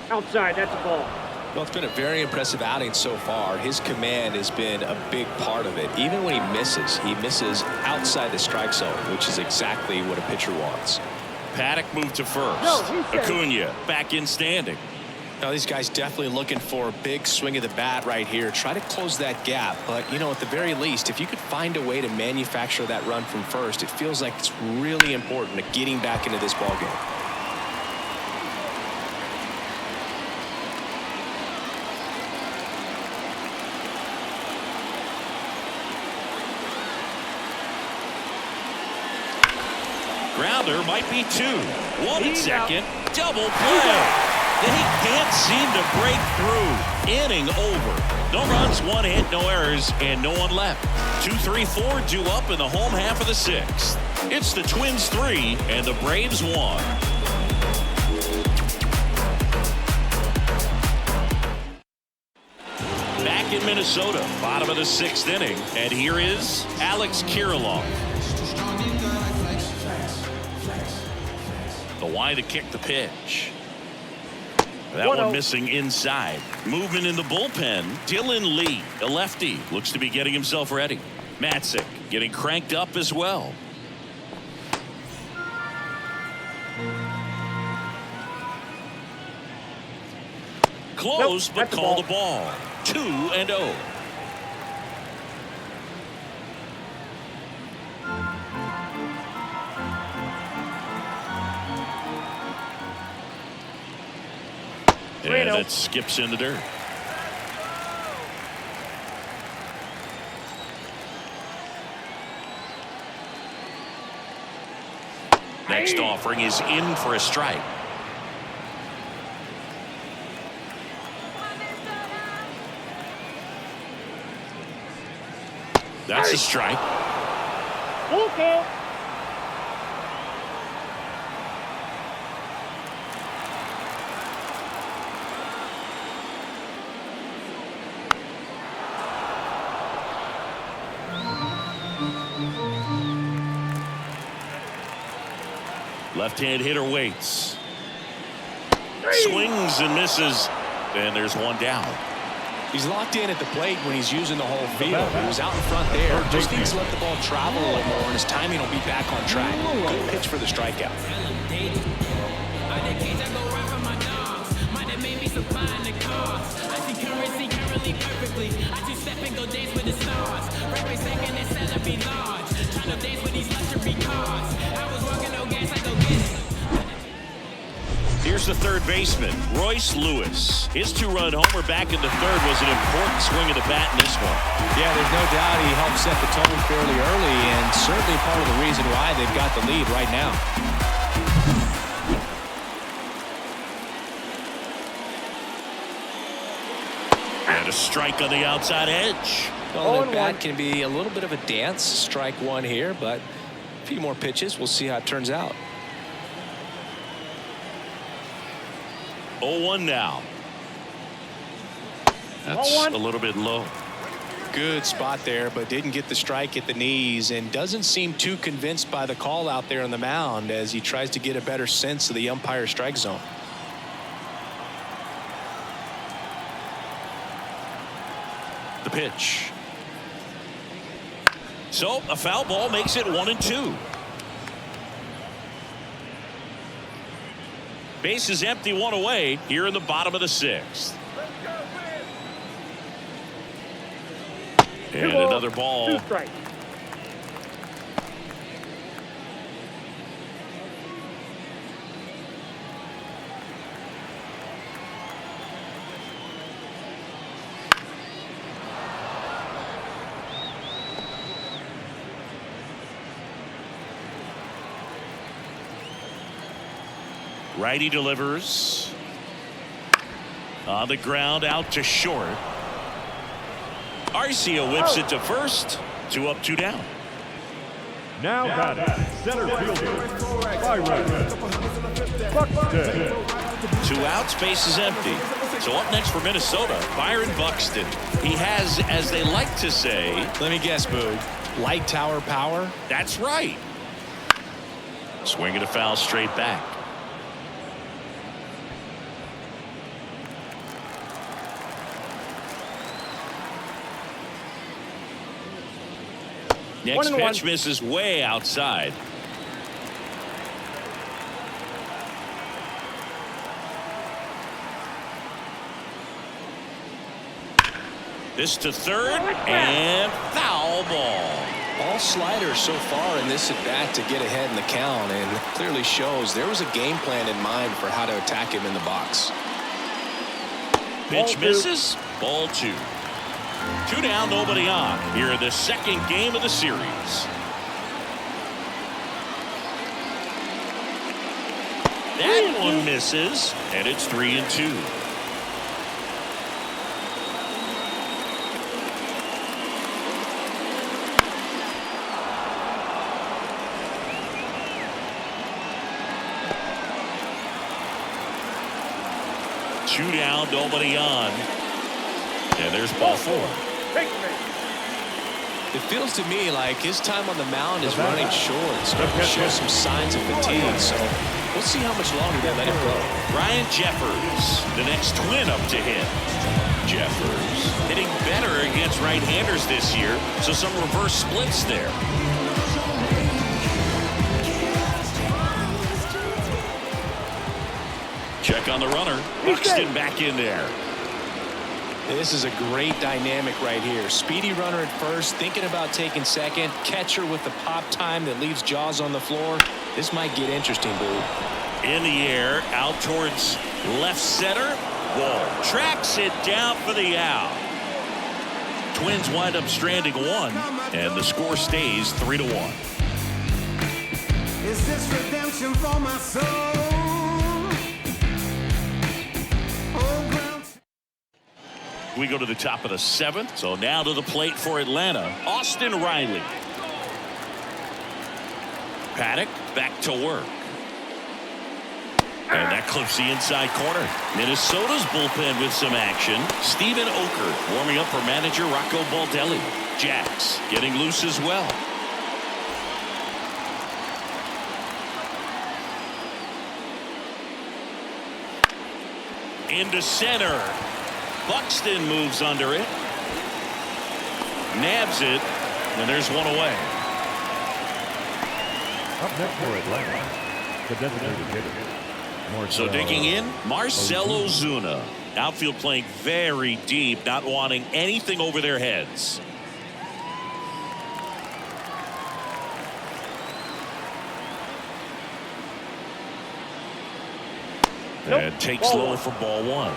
Speaker 4: Outside, that's a ball.
Speaker 2: Well, it's been a very impressive outing so far. His command has been a big part of it. Even when he misses outside the strike zone, which is exactly what a pitcher wants.
Speaker 1: Paddock moved to first. Acuna back in standing.
Speaker 2: Now, these guys definitely looking for a big swing of the bat right here. Try to close that gap. But, you know, at the very least, if you could find a way to manufacture that run from first, it feels like it's really important to getting back into this ballgame.
Speaker 1: Grounder might be 2. 1 at second. Double play. They can't seem to break through. Inning over. No runs, 1 hit, no errors, and no one left. 2, 3, 4 due up in the home half of the 6th. It's the Twins 3 and the Braves 1. Back in Minnesota, bottom of the 6th inning, and here is Alex Kirilloff. The wide to kick the pitch. That one missing inside. Movement in the bullpen. Dylan Lee, a lefty, looks to be getting himself ready. Matzik getting cranked up as well. Close, but call the ball. 2-0. And that skips in the dirt. Next offering is in for a strike. That's a strike.
Speaker 4: Okay.
Speaker 1: Left-hand hitter waits. Swings and misses. And there's one down.
Speaker 2: He's locked in at the plate when he's using the whole field. He was out in front there. Just needs to let the ball travel a little more, and his timing will be back on track. Good pitch for the strikeout.
Speaker 1: Here's the third baseman, Royce Lewis. His two-run homer back in the third was an important swing of the bat in this one.
Speaker 2: Yeah, there's no doubt he helped set the tone fairly early, and certainly part of the reason why they've got the lead right now.
Speaker 1: And a strike on the outside edge.
Speaker 2: Well, the bat can be a little bit of a dance. Strike one here, but a few more pitches. We'll see how it turns out.
Speaker 1: 0-1 now. That's
Speaker 4: 0-1.
Speaker 1: a little bit low.
Speaker 2: Good spot there, but didn't get the strike at the knees, and doesn't seem too convinced by the call out there on the mound as he tries to get a better sense of the umpire strike zone.
Speaker 1: The pitch. So a foul ball makes it 1-2. Base is empty, one away here in the bottom of the sixth. And another ball.
Speaker 4: 2 strikes.
Speaker 1: Righty delivers. On the ground, out to short. Arcia whips it to first. 2 up, 2 down.
Speaker 3: Now batting, center fielder, Byron.
Speaker 1: 2 outs, base is empty. So up next for Minnesota, Byron Buxton. He has, as they like to say,
Speaker 2: Let me guess, Boog. Light tower power?
Speaker 1: that's right. Swing and a foul straight back. Next
Speaker 4: 1-1.
Speaker 1: pitch misses way outside. This to third and foul ball.
Speaker 2: All sliders so far in this at bat to get ahead in the count, and clearly shows there was a game plan in mind for how to attack him in the box.
Speaker 1: Pitch
Speaker 4: Ball 2.
Speaker 1: misses. Ball 2. 2 down, nobody on here in the second game of the series. That one misses, and it's 3-2. Two down, nobody on. And there's ball 4.
Speaker 2: It feels to me like his time on the mound is running short, starting to show some signs of fatigue, so we'll see how much longer they let him go.
Speaker 1: Ryan Jeffers, the next twin up to him. Jeffers hitting better against right-handers this year, so some reverse splits there. Check on the runner. Buxton back in there.
Speaker 2: This is a great dynamic right here. Speedy runner at first, thinking about taking second. Catcher with the pop time that leaves Jaws on the floor. This might get interesting, Boo.
Speaker 1: In the air, out towards left center. Wall tracks it down for the out. Twins wind up stranding 1, and the score stays 3-1.
Speaker 6: Is this redemption for my soul?
Speaker 1: We go to the top of the 7th. So now to the plate for Atlanta, Austin Riley. Paddock back to work. And that clips the inside corner. Minnesota's bullpen with some action. Steven Okert warming up for manager Rocco Baldelli. Jacks getting loose as well. Into center. Buxton moves under it. Nabs it. And there's one away.
Speaker 3: Up next for Atlanta, the designated hitter.
Speaker 1: So digging in, Marcell Ozuna. Outfield playing very deep, not wanting anything over their heads. And takes low for ball one.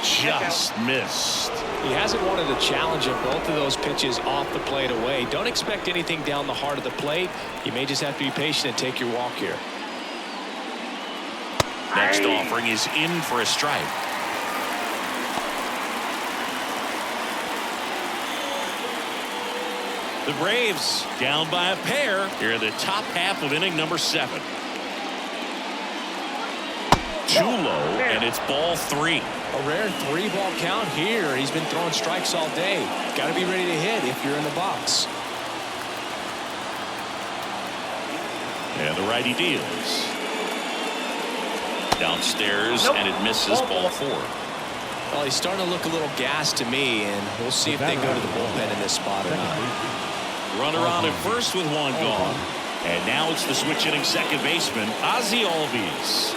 Speaker 1: Just missed.
Speaker 2: He hasn't wanted a challenge of both of those pitches off the plate away. Don't expect anything down the heart of the plate. You may just have to be patient and take your walk here.
Speaker 1: Next offering is in for a strike. The Braves down by a pair here in the top half of inning number 7. Too low, and it's ball 3.
Speaker 2: A rare 3-ball count here. He's been throwing strikes all day. Got to be ready to hit if you're in the box.
Speaker 1: And the righty deals. Downstairs, and it misses ball 4.
Speaker 2: Well, he's starting to look a little gassed to me, and we'll see if they go to the bullpen in this spot or not.
Speaker 1: Runner on at first with one gone. And now it's the switch hitting second baseman, Ozzie Albies.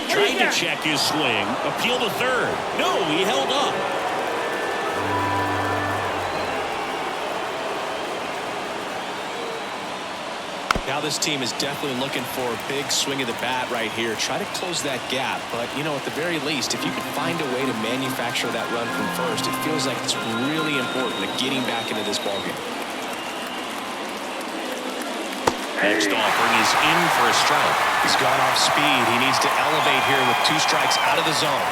Speaker 1: Trying to check his swing. Appeal to third. No, he held up.
Speaker 2: Now this team is definitely looking for a big swing of the bat right here. Try to close that gap. But, you know, at the very least, if you can find a way to manufacture that run from first, it feels like it's really important to getting back into this ballgame.
Speaker 1: Next offering is in for a strike.
Speaker 2: He's gone off speed. He needs to elevate here with 2 strikes out of the zone.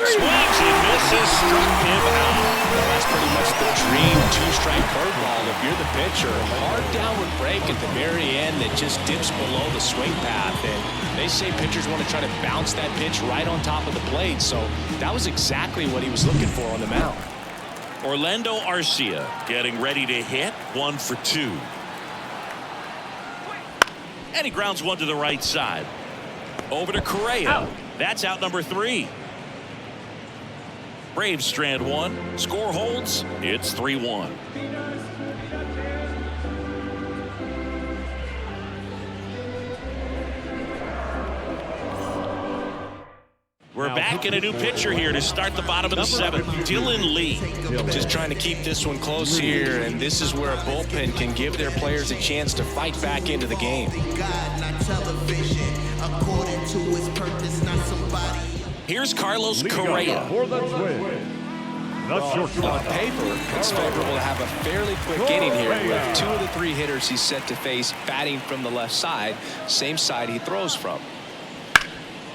Speaker 1: Swings and misses, struck him out.
Speaker 2: Well, that's pretty much the dream 2-strike curveball if you're the pitcher. Hard downward break at the very end that just dips below the swing path. And they say pitchers want to try to bounce that pitch right on top of the plate. So that was exactly what he was looking for on the mound.
Speaker 1: Orlando Arcia getting ready to hit. 1 for 2. And he grounds one to the right side. Over to Correa. That's out number 3. Braves strand 1. Score holds. It's 3-1. We're back in a new pitcher here to start the bottom of the 7th. Dylan Lee.
Speaker 2: Just trying to keep this one close here, and this is where a bullpen can give their players a chance to fight back into the game.
Speaker 1: Here's Carlos Correa.
Speaker 3: For the Twins,
Speaker 2: On paper, it's favorable to have a fairly quick inning here with 2 of the 3 hitters he's set to face batting from the left side, same side he throws from.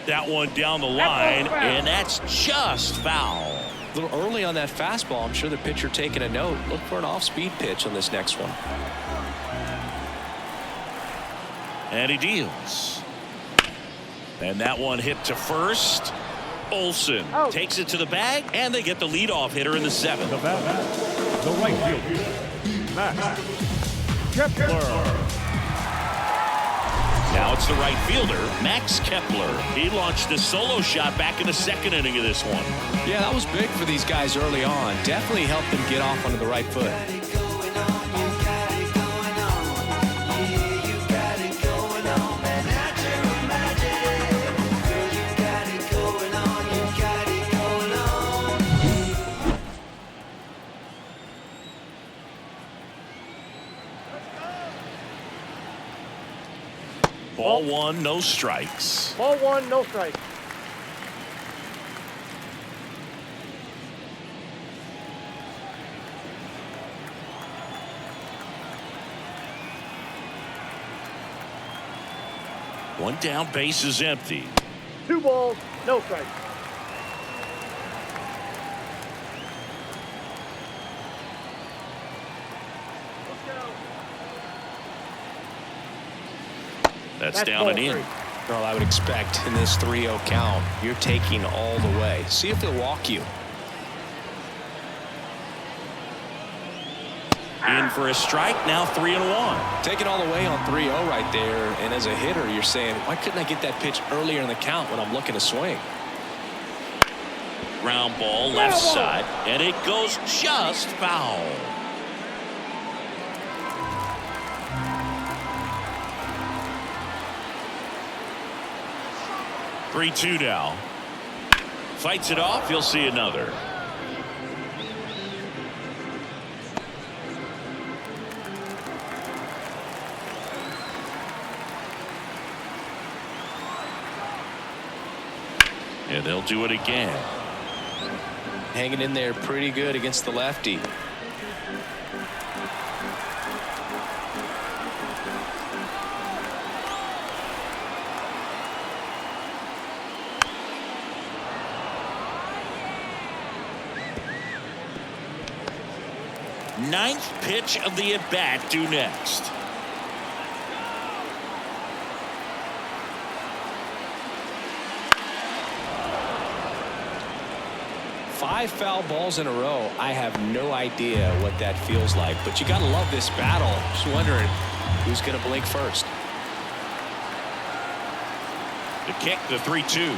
Speaker 1: That one down the line, and that's just foul.
Speaker 2: A little early on that fastball. I'm sure the pitcher taking a note. Look for an off-speed pitch on this next one.
Speaker 1: And he deals. And that one hit to first. Olsen takes it to the bag, and they get the leadoff hitter in the 7th.
Speaker 3: the bat, the right fielder, Max Kepler.
Speaker 1: Now it's the right fielder, Max Kepler. He launched a solo shot back in the 2nd inning of this one.
Speaker 2: Yeah, that was big for these guys early on. Definitely helped them get off onto the right foot.
Speaker 1: Ball 1, no strikes.
Speaker 4: Ball 1, no strike.
Speaker 1: One down, base is empty.
Speaker 4: 2 balls, no strike.
Speaker 1: That's down and in.
Speaker 2: Well, I would expect in this 3-0 count, you're taking all the way. See if he'll walk you.
Speaker 1: In for a strike, now 3-1.
Speaker 2: Taking all the way on 3-0 right there, and as a hitter, you're saying, why couldn't I get that pitch earlier in the count when I'm looking to swing?
Speaker 1: Ground ball left side, and it goes just foul. Three-two now. Fights it off. You'll see another. And they'll do it again.
Speaker 2: Hanging in there pretty good against the lefty.
Speaker 1: Ninth pitch of the at-bat due next.
Speaker 2: Five foul balls in a row. I have no idea what that feels like, but you got to love this battle. Just wondering who's going to blink first.
Speaker 1: The kick, the 3-2.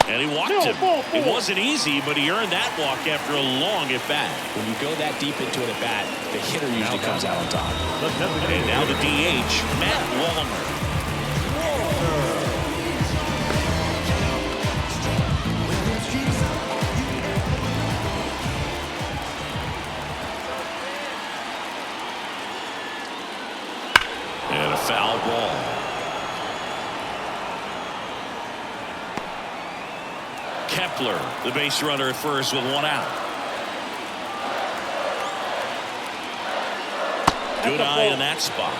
Speaker 1: And he walked him. It wasn't easy, but he earned that walk after a long at-bat.
Speaker 2: When you go that deep into an at-bat, the hitter usually comes out on top.
Speaker 1: And now the DH, Matt Wallner. And a foul ball. Kepler, the base runner at first with one out. Good eye in that spot.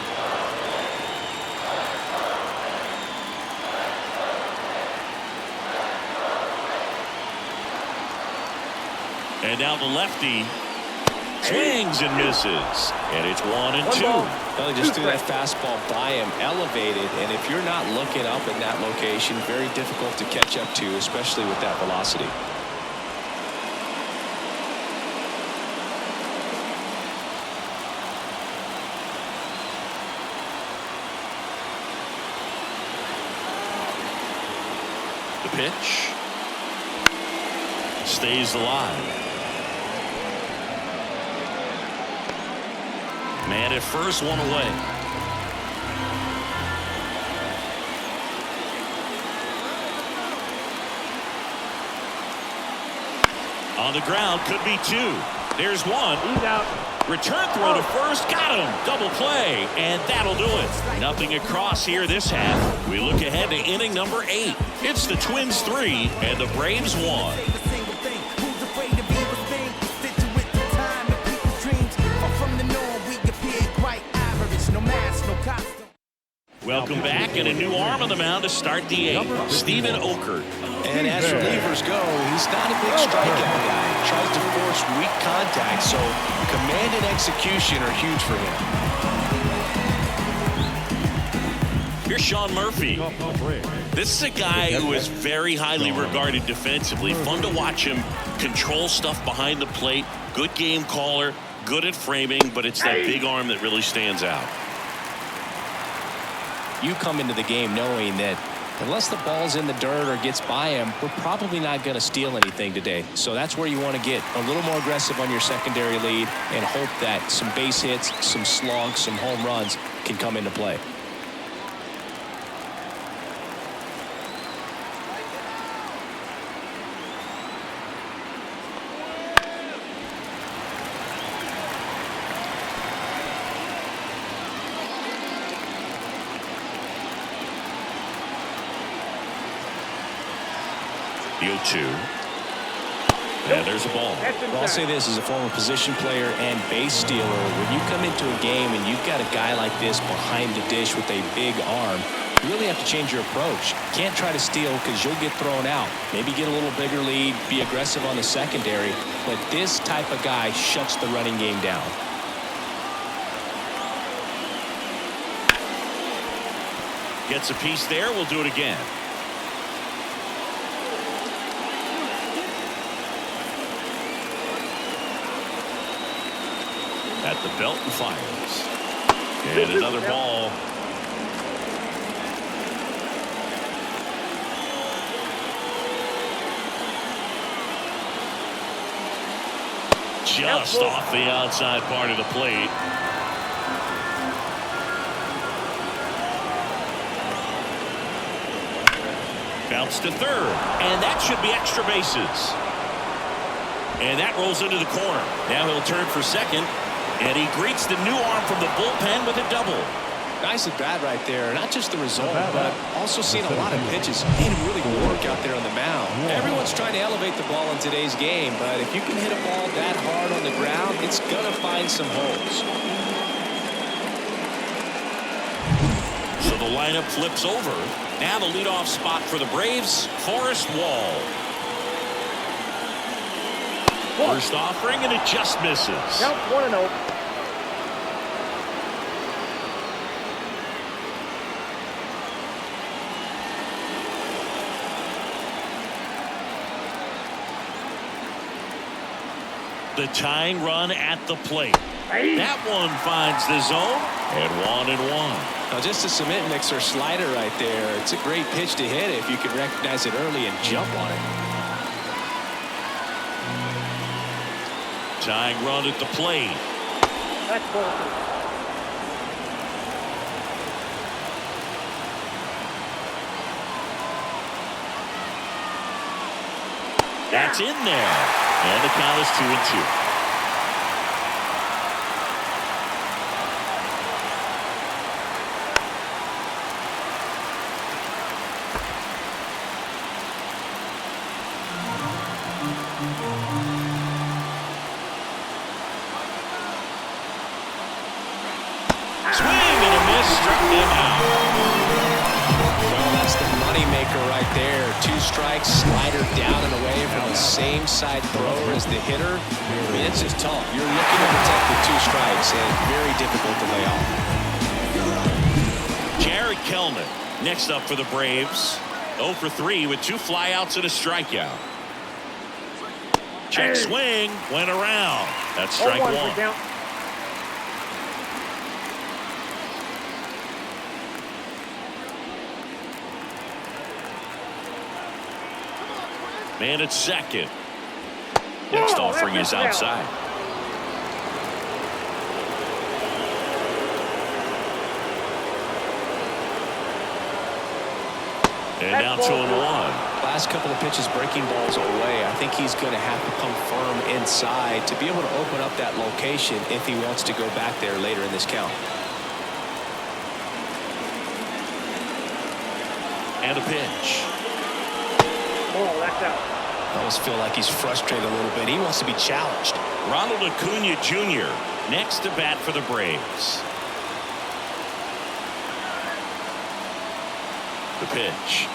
Speaker 1: And now the lefty swings and misses. And it's 1-2.
Speaker 2: Well, he just threw that fastball by him, elevated, and if you're not looking up in that location, very difficult to catch up to, especially with that velocity.
Speaker 1: The pitch stays alive. Man at first, one away. On the ground, could be two. There's one.
Speaker 4: He's out.
Speaker 1: Return throw to first, got him. Double play, and that'll do it. Nothing across here this half. We look ahead to inning number 8. It's the Twins 3 and the Braves 1. Welcome back, and a new arm on the mound to start the 8th, Steven Okert.
Speaker 2: And as relievers go, he's not a big strikeout guy. Tries to force weak contact, so command and execution are huge for him.
Speaker 1: Here's Sean Murphy. This is a guy who is very highly regarded defensively. Fun to watch him control stuff behind the plate. Good game caller, good at framing, but it's that big arm that really stands out.
Speaker 2: You come into the game knowing that unless the ball's in the dirt or gets by him, we're probably not going to steal anything today. So that's where you want to get a little more aggressive on your secondary lead and hope that some base hits, some slugs, some home runs can come into play.
Speaker 1: The 0-2. And there's a ball.
Speaker 2: Well, I'll say this as a former position player and base stealer. When you come into a game and you've got a guy like this behind the dish with a big arm, you really have to change your approach. You can't try to steal because you'll get thrown out. Maybe get a little bigger lead, be aggressive on the secondary. But this type of guy shuts the running game down.
Speaker 1: Gets a piece there. We'll do it again. At the belt and fires. And another ball. Just off the outside part of the plate. Bounce to third. And that should be extra bases. And that rolls into the corner. Now he'll turn for second. And he greets the new arm from the bullpen with a double.
Speaker 2: Nice at bat right there. Not just the result, but also seeing a lot of pitches. Made him really work out there on the mound. Everyone's trying to elevate the ball in today's game, but if you can hit a ball that hard on the ground, it's going to find some holes.
Speaker 1: So the lineup flips over. Now the leadoff spot for the Braves, Forrest Wall. First offering, and it just misses.
Speaker 4: Count 1-0.
Speaker 1: The tying run at the plate. That one finds the zone, and 1-1.
Speaker 2: Now just a cement mixer slider right there. It's a great pitch to hit if you can recognize it early and jump on it.
Speaker 1: Tying run at the plate.
Speaker 4: That's bullshit.
Speaker 1: That's in there. And the count is 2-2. Swing and a miss, struck him out.
Speaker 2: Well, that's the money maker right there. 2 strikes, slider down and away from the same side thrower as the hitter. I mean, it's just tough. You're looking to protect with 2 strikes, and it's very difficult to lay off.
Speaker 1: Jared Kellman next up for the Braves. 0 for 3 with 2 flyouts and a strikeout. Check swing, went around. That's strike 1.
Speaker 4: Count.
Speaker 1: Man at second. Next offering is outside. And now 2-1.
Speaker 2: Last couple of pitches breaking balls away. I think he's going to have to come firm inside to be able to open up that location if he wants to go back there later in this count.
Speaker 1: And a pitch.
Speaker 4: Oh, that's out.
Speaker 2: I almost feel like he's frustrated a little bit. He wants to be challenged.
Speaker 1: Ronald Acuna Jr. next to bat for the Braves. The pitch.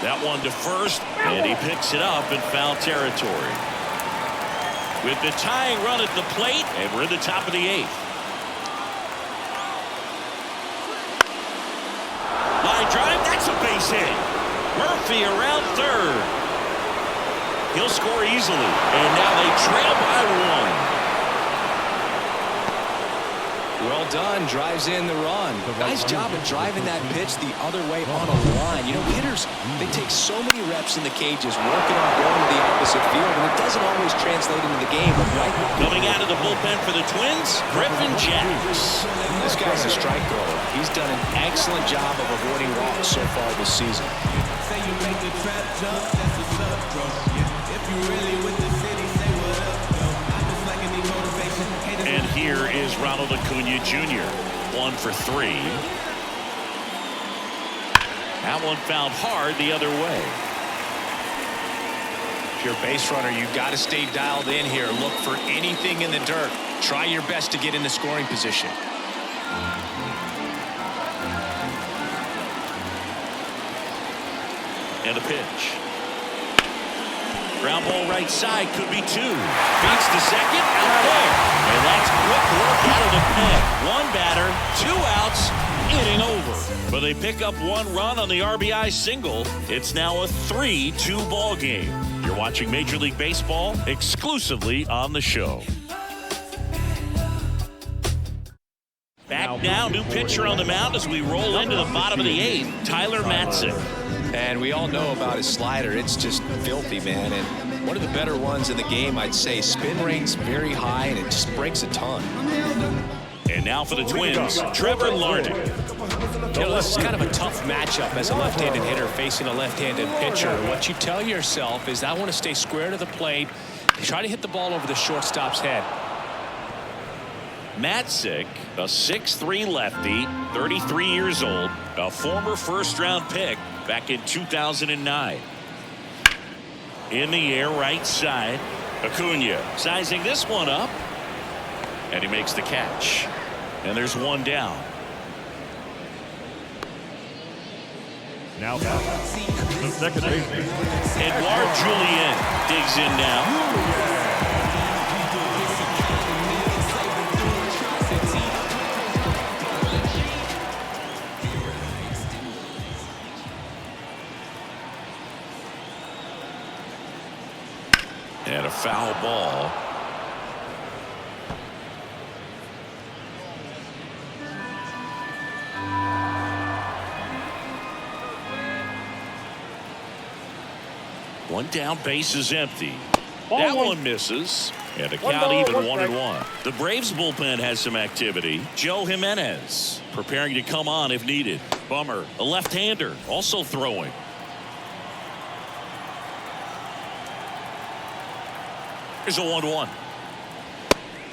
Speaker 1: That one to first, and he picks it up in foul territory. With the tying run at the plate, and we're in the top of the 8th. Line drive, that's a base hit. Murphy around third. He'll score easily, and now they trail by 1.
Speaker 2: Well done, drives in the run. Nice job of driving that pitch the other way on a line. You know, hitters, they take so many reps in the cages working on going to the opposite field, and it doesn't always translate into the game. But right
Speaker 1: coming out of the bullpen for the Twins, Griffin Jacks.
Speaker 2: This guy's a strike thrower. He's done an excellent job of avoiding walks so far this season.
Speaker 6: Say you make the trap jump, that's a sub, bro. If you really with the city, say what up, though. I just like any motivation.
Speaker 1: And here is Ronald Acuna Jr. 1 for 3. That one fouled hard the other way.
Speaker 2: If you're a base runner, you've got to stay dialed in here. Look for anything in the dirt. Try your best to get into scoring position.
Speaker 1: And a pitch. Ground ball right side, could be 2. Beats to second, out there. And that's quick work out of the pen. 1 batter, 2 outs, Inning over. But they pick up one run on the RBI single. It's now a 3-2 ball game. You're watching Major League Baseball exclusively on the show. Back now, new pitcher on the mound as we roll into the bottom of the 8th, Tyler Matzek.
Speaker 2: And we all know about his slider. It's just filthy, man. And one of the better ones in the game, I'd say. Spin rate's very high, and it just breaks a ton.
Speaker 1: And now for the Twins, Trevor Larnach.
Speaker 2: You know, this is kind of a tough matchup as a left-handed hitter facing a left-handed pitcher. What you tell yourself is, I want to stay square to the plate, try to hit the ball over the shortstop's head.
Speaker 1: Matzek, a 6'3 lefty, 33 years old, a former first-round pick back in 2009. In the air, right side. Acuna sizing this one up, and he makes the catch. And there's one down.
Speaker 3: Now the second baseman,
Speaker 1: Edouard Julien digs in now. And a foul ball. One down, base is empty. That one misses. And a count even 1-1. The Braves bullpen has some activity. Joe Jimenez preparing to come on if needed. Bummer, a left-hander, also throwing. Here's a 1-1.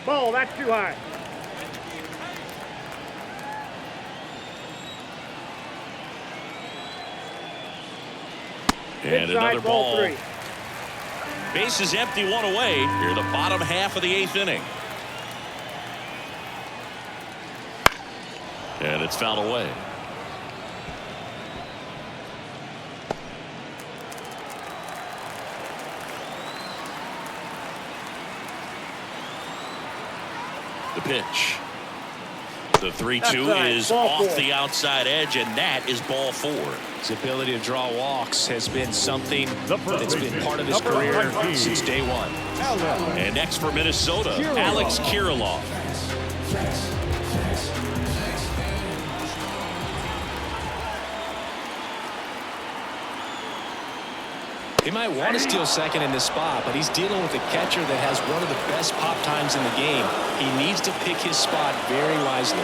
Speaker 4: Ball, that's too high.
Speaker 1: And
Speaker 4: Inside,
Speaker 1: another ball.
Speaker 4: 3.
Speaker 1: Base is empty, one away. Here, the bottom half of the 8th inning. And it's fouled away. The pitch. The 3-2 is off the outside edge, and that is ball 4.
Speaker 2: His ability to draw walks has been something that's been part of his career since day one.
Speaker 1: And next for Minnesota, Alex Kirilloff.
Speaker 2: He might want to steal second in this spot, but he's dealing with a catcher that has one of the best pop times in the game. He needs to pick his spot very wisely.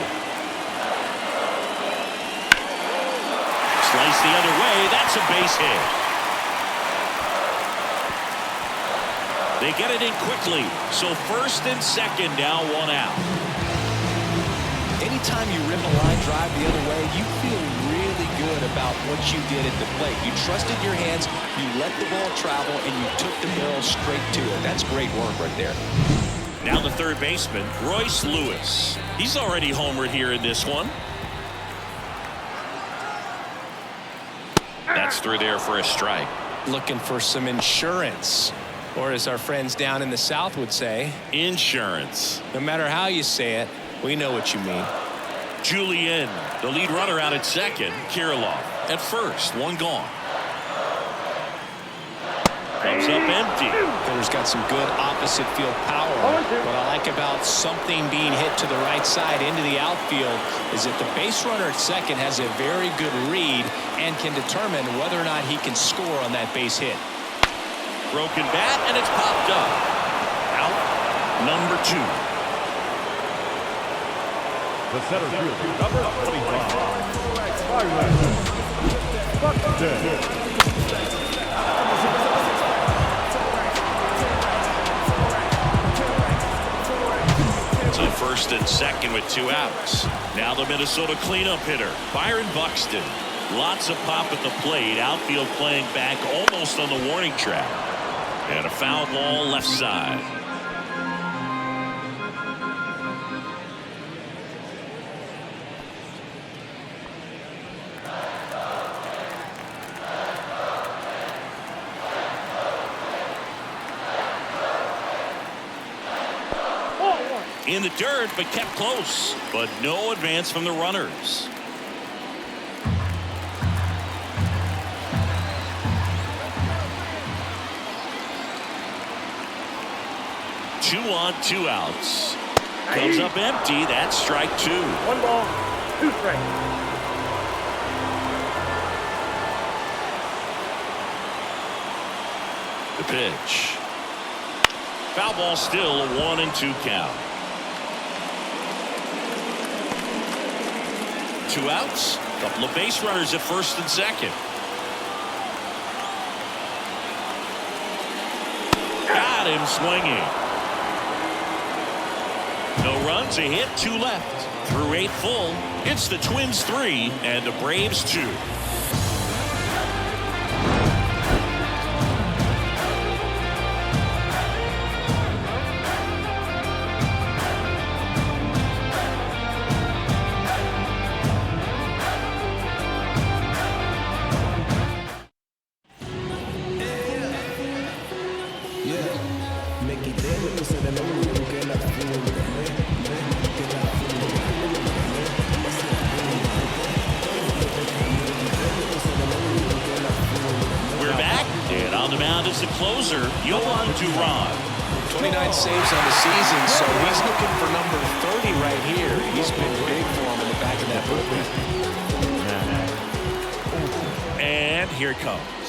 Speaker 1: Slice the other way. That's a base hit. They get it in quickly. So first and second, now one out.
Speaker 2: Anytime you rip a line drive the other way, you feel really good about what you did at the plate. You trusted your hands, you let the ball travel, and you took the barrel straight to it. That's great work right there.
Speaker 1: Now the third baseman, Royce Lewis. He's already homered here in this one. That's through there for a strike.
Speaker 2: Looking for some insurance, or as our friends down in the South would say,
Speaker 1: insurance.
Speaker 2: No matter how you say it, we know what you mean.
Speaker 1: Julien, the lead runner out at second. Kirilloff at first, one gone. Comes up empty.
Speaker 2: Hitter's got some good opposite field power. What I like about something being hit to the right side into the outfield is that the base runner at second has a very good read and can determine whether or not he can score on that base hit.
Speaker 1: Broken bat, and it's popped up. Out number 2.
Speaker 3: the center fielder, number 25.
Speaker 1: So first and second with 2 outs. Now the Minnesota cleanup hitter, Byron Buxton. Lots of pop at the plate. Outfield playing back almost on the warning track. And a foul ball left side. In the dirt, but kept close. But no advance from the runners. 2 on, 2 outs. Comes up empty. That's strike 2.
Speaker 4: 1 ball, 2 strikes.
Speaker 1: The pitch. Foul ball, still a 1-2 count. 2 outs. Couple of base runners at first and second. Got him swinging. No runs, a hit, 2 left. Through 8 full, it's the Twins 3 and the Braves 2. The closer, Yohan Duran.
Speaker 2: 29 saves on the season, so he's looking for number 30 right here. He's been big for him in the back of that bullpen.
Speaker 1: And here it comes.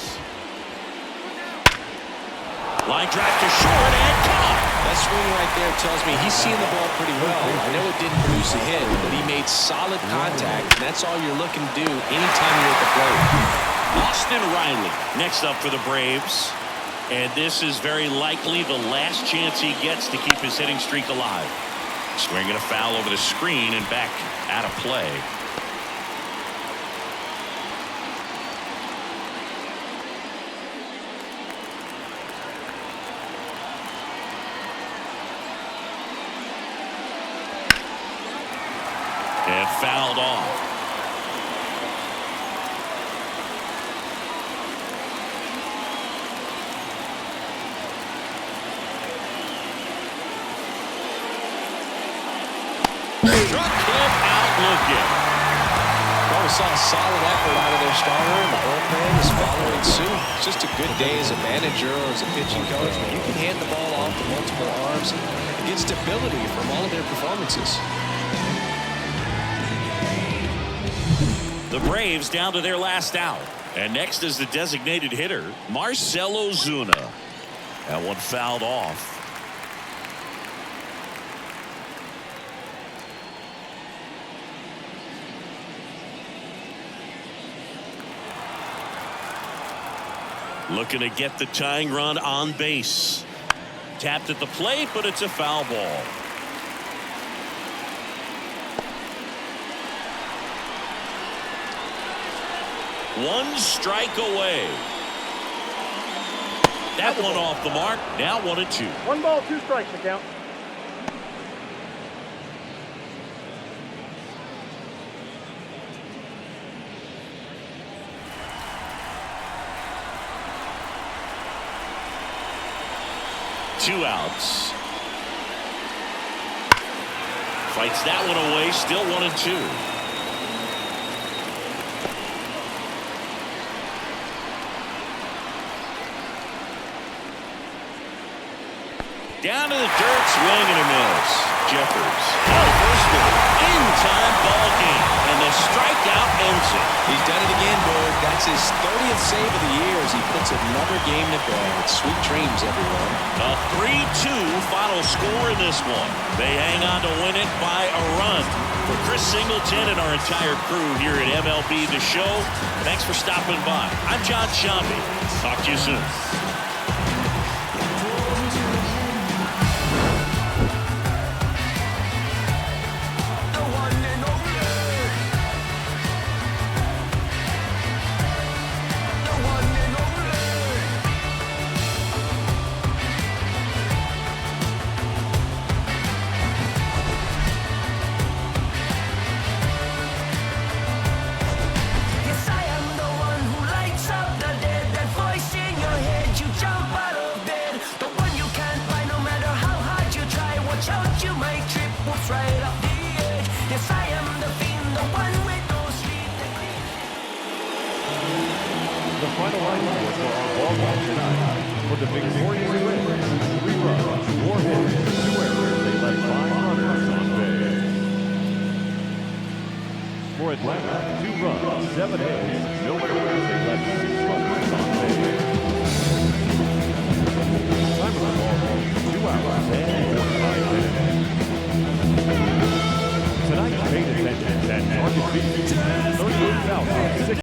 Speaker 1: Line drive to short and caught.
Speaker 2: That swing right there tells me he's seeing the ball pretty well. I know it didn't produce a hit, but he made solid contact, and that's all you're looking to do anytime you're at the plate.
Speaker 1: Austin Riley next up for the Braves. And this is very likely the last chance he gets to keep his hitting streak alive. Swinging a foul over the screen and back out of play. And fouled off. Struck him out looking.
Speaker 2: Well, we saw a solid effort out of their starter, and the bullpen is following suit. It's just a good day as a manager or as a pitching coach when you can hand the ball off to multiple arms and get stability from all of their performances.
Speaker 1: The Braves down to their last out. And next is the designated hitter, Marcell Ozuna. That one fouled off. Looking to get the tying run on base. Tapped at the plate, but it's a foul ball. One strike away. That one off the mark. Now 1-2.
Speaker 4: 1 ball, 2 strikes to count.
Speaker 1: Two outs. Fights that one away. Still 1-2. Down to the dirt, swing and a miss. Jeffers. First one. In-time ball game. And the strikeout ends it.
Speaker 2: He's done it again, Bird. That's his 30th save of the year as he puts another game to bed. Sweet dreams, everyone.
Speaker 1: A 3-2 final score in this one. They hang on to win it by a run. For Chris Singleton and our entire crew here at MLB The Show, thanks for stopping by. I'm John Sciambi. Talk to you soon.
Speaker 3: The final line for our ball game tonight for the victorious Braves, 3 runs, 4 hits, Black, 2 runs, 7 hits, no errors, they left 6 runners on base. Time of the ball, 2 hours and 45 minutes. Tonight, paid attention at Market Beach, 38,000.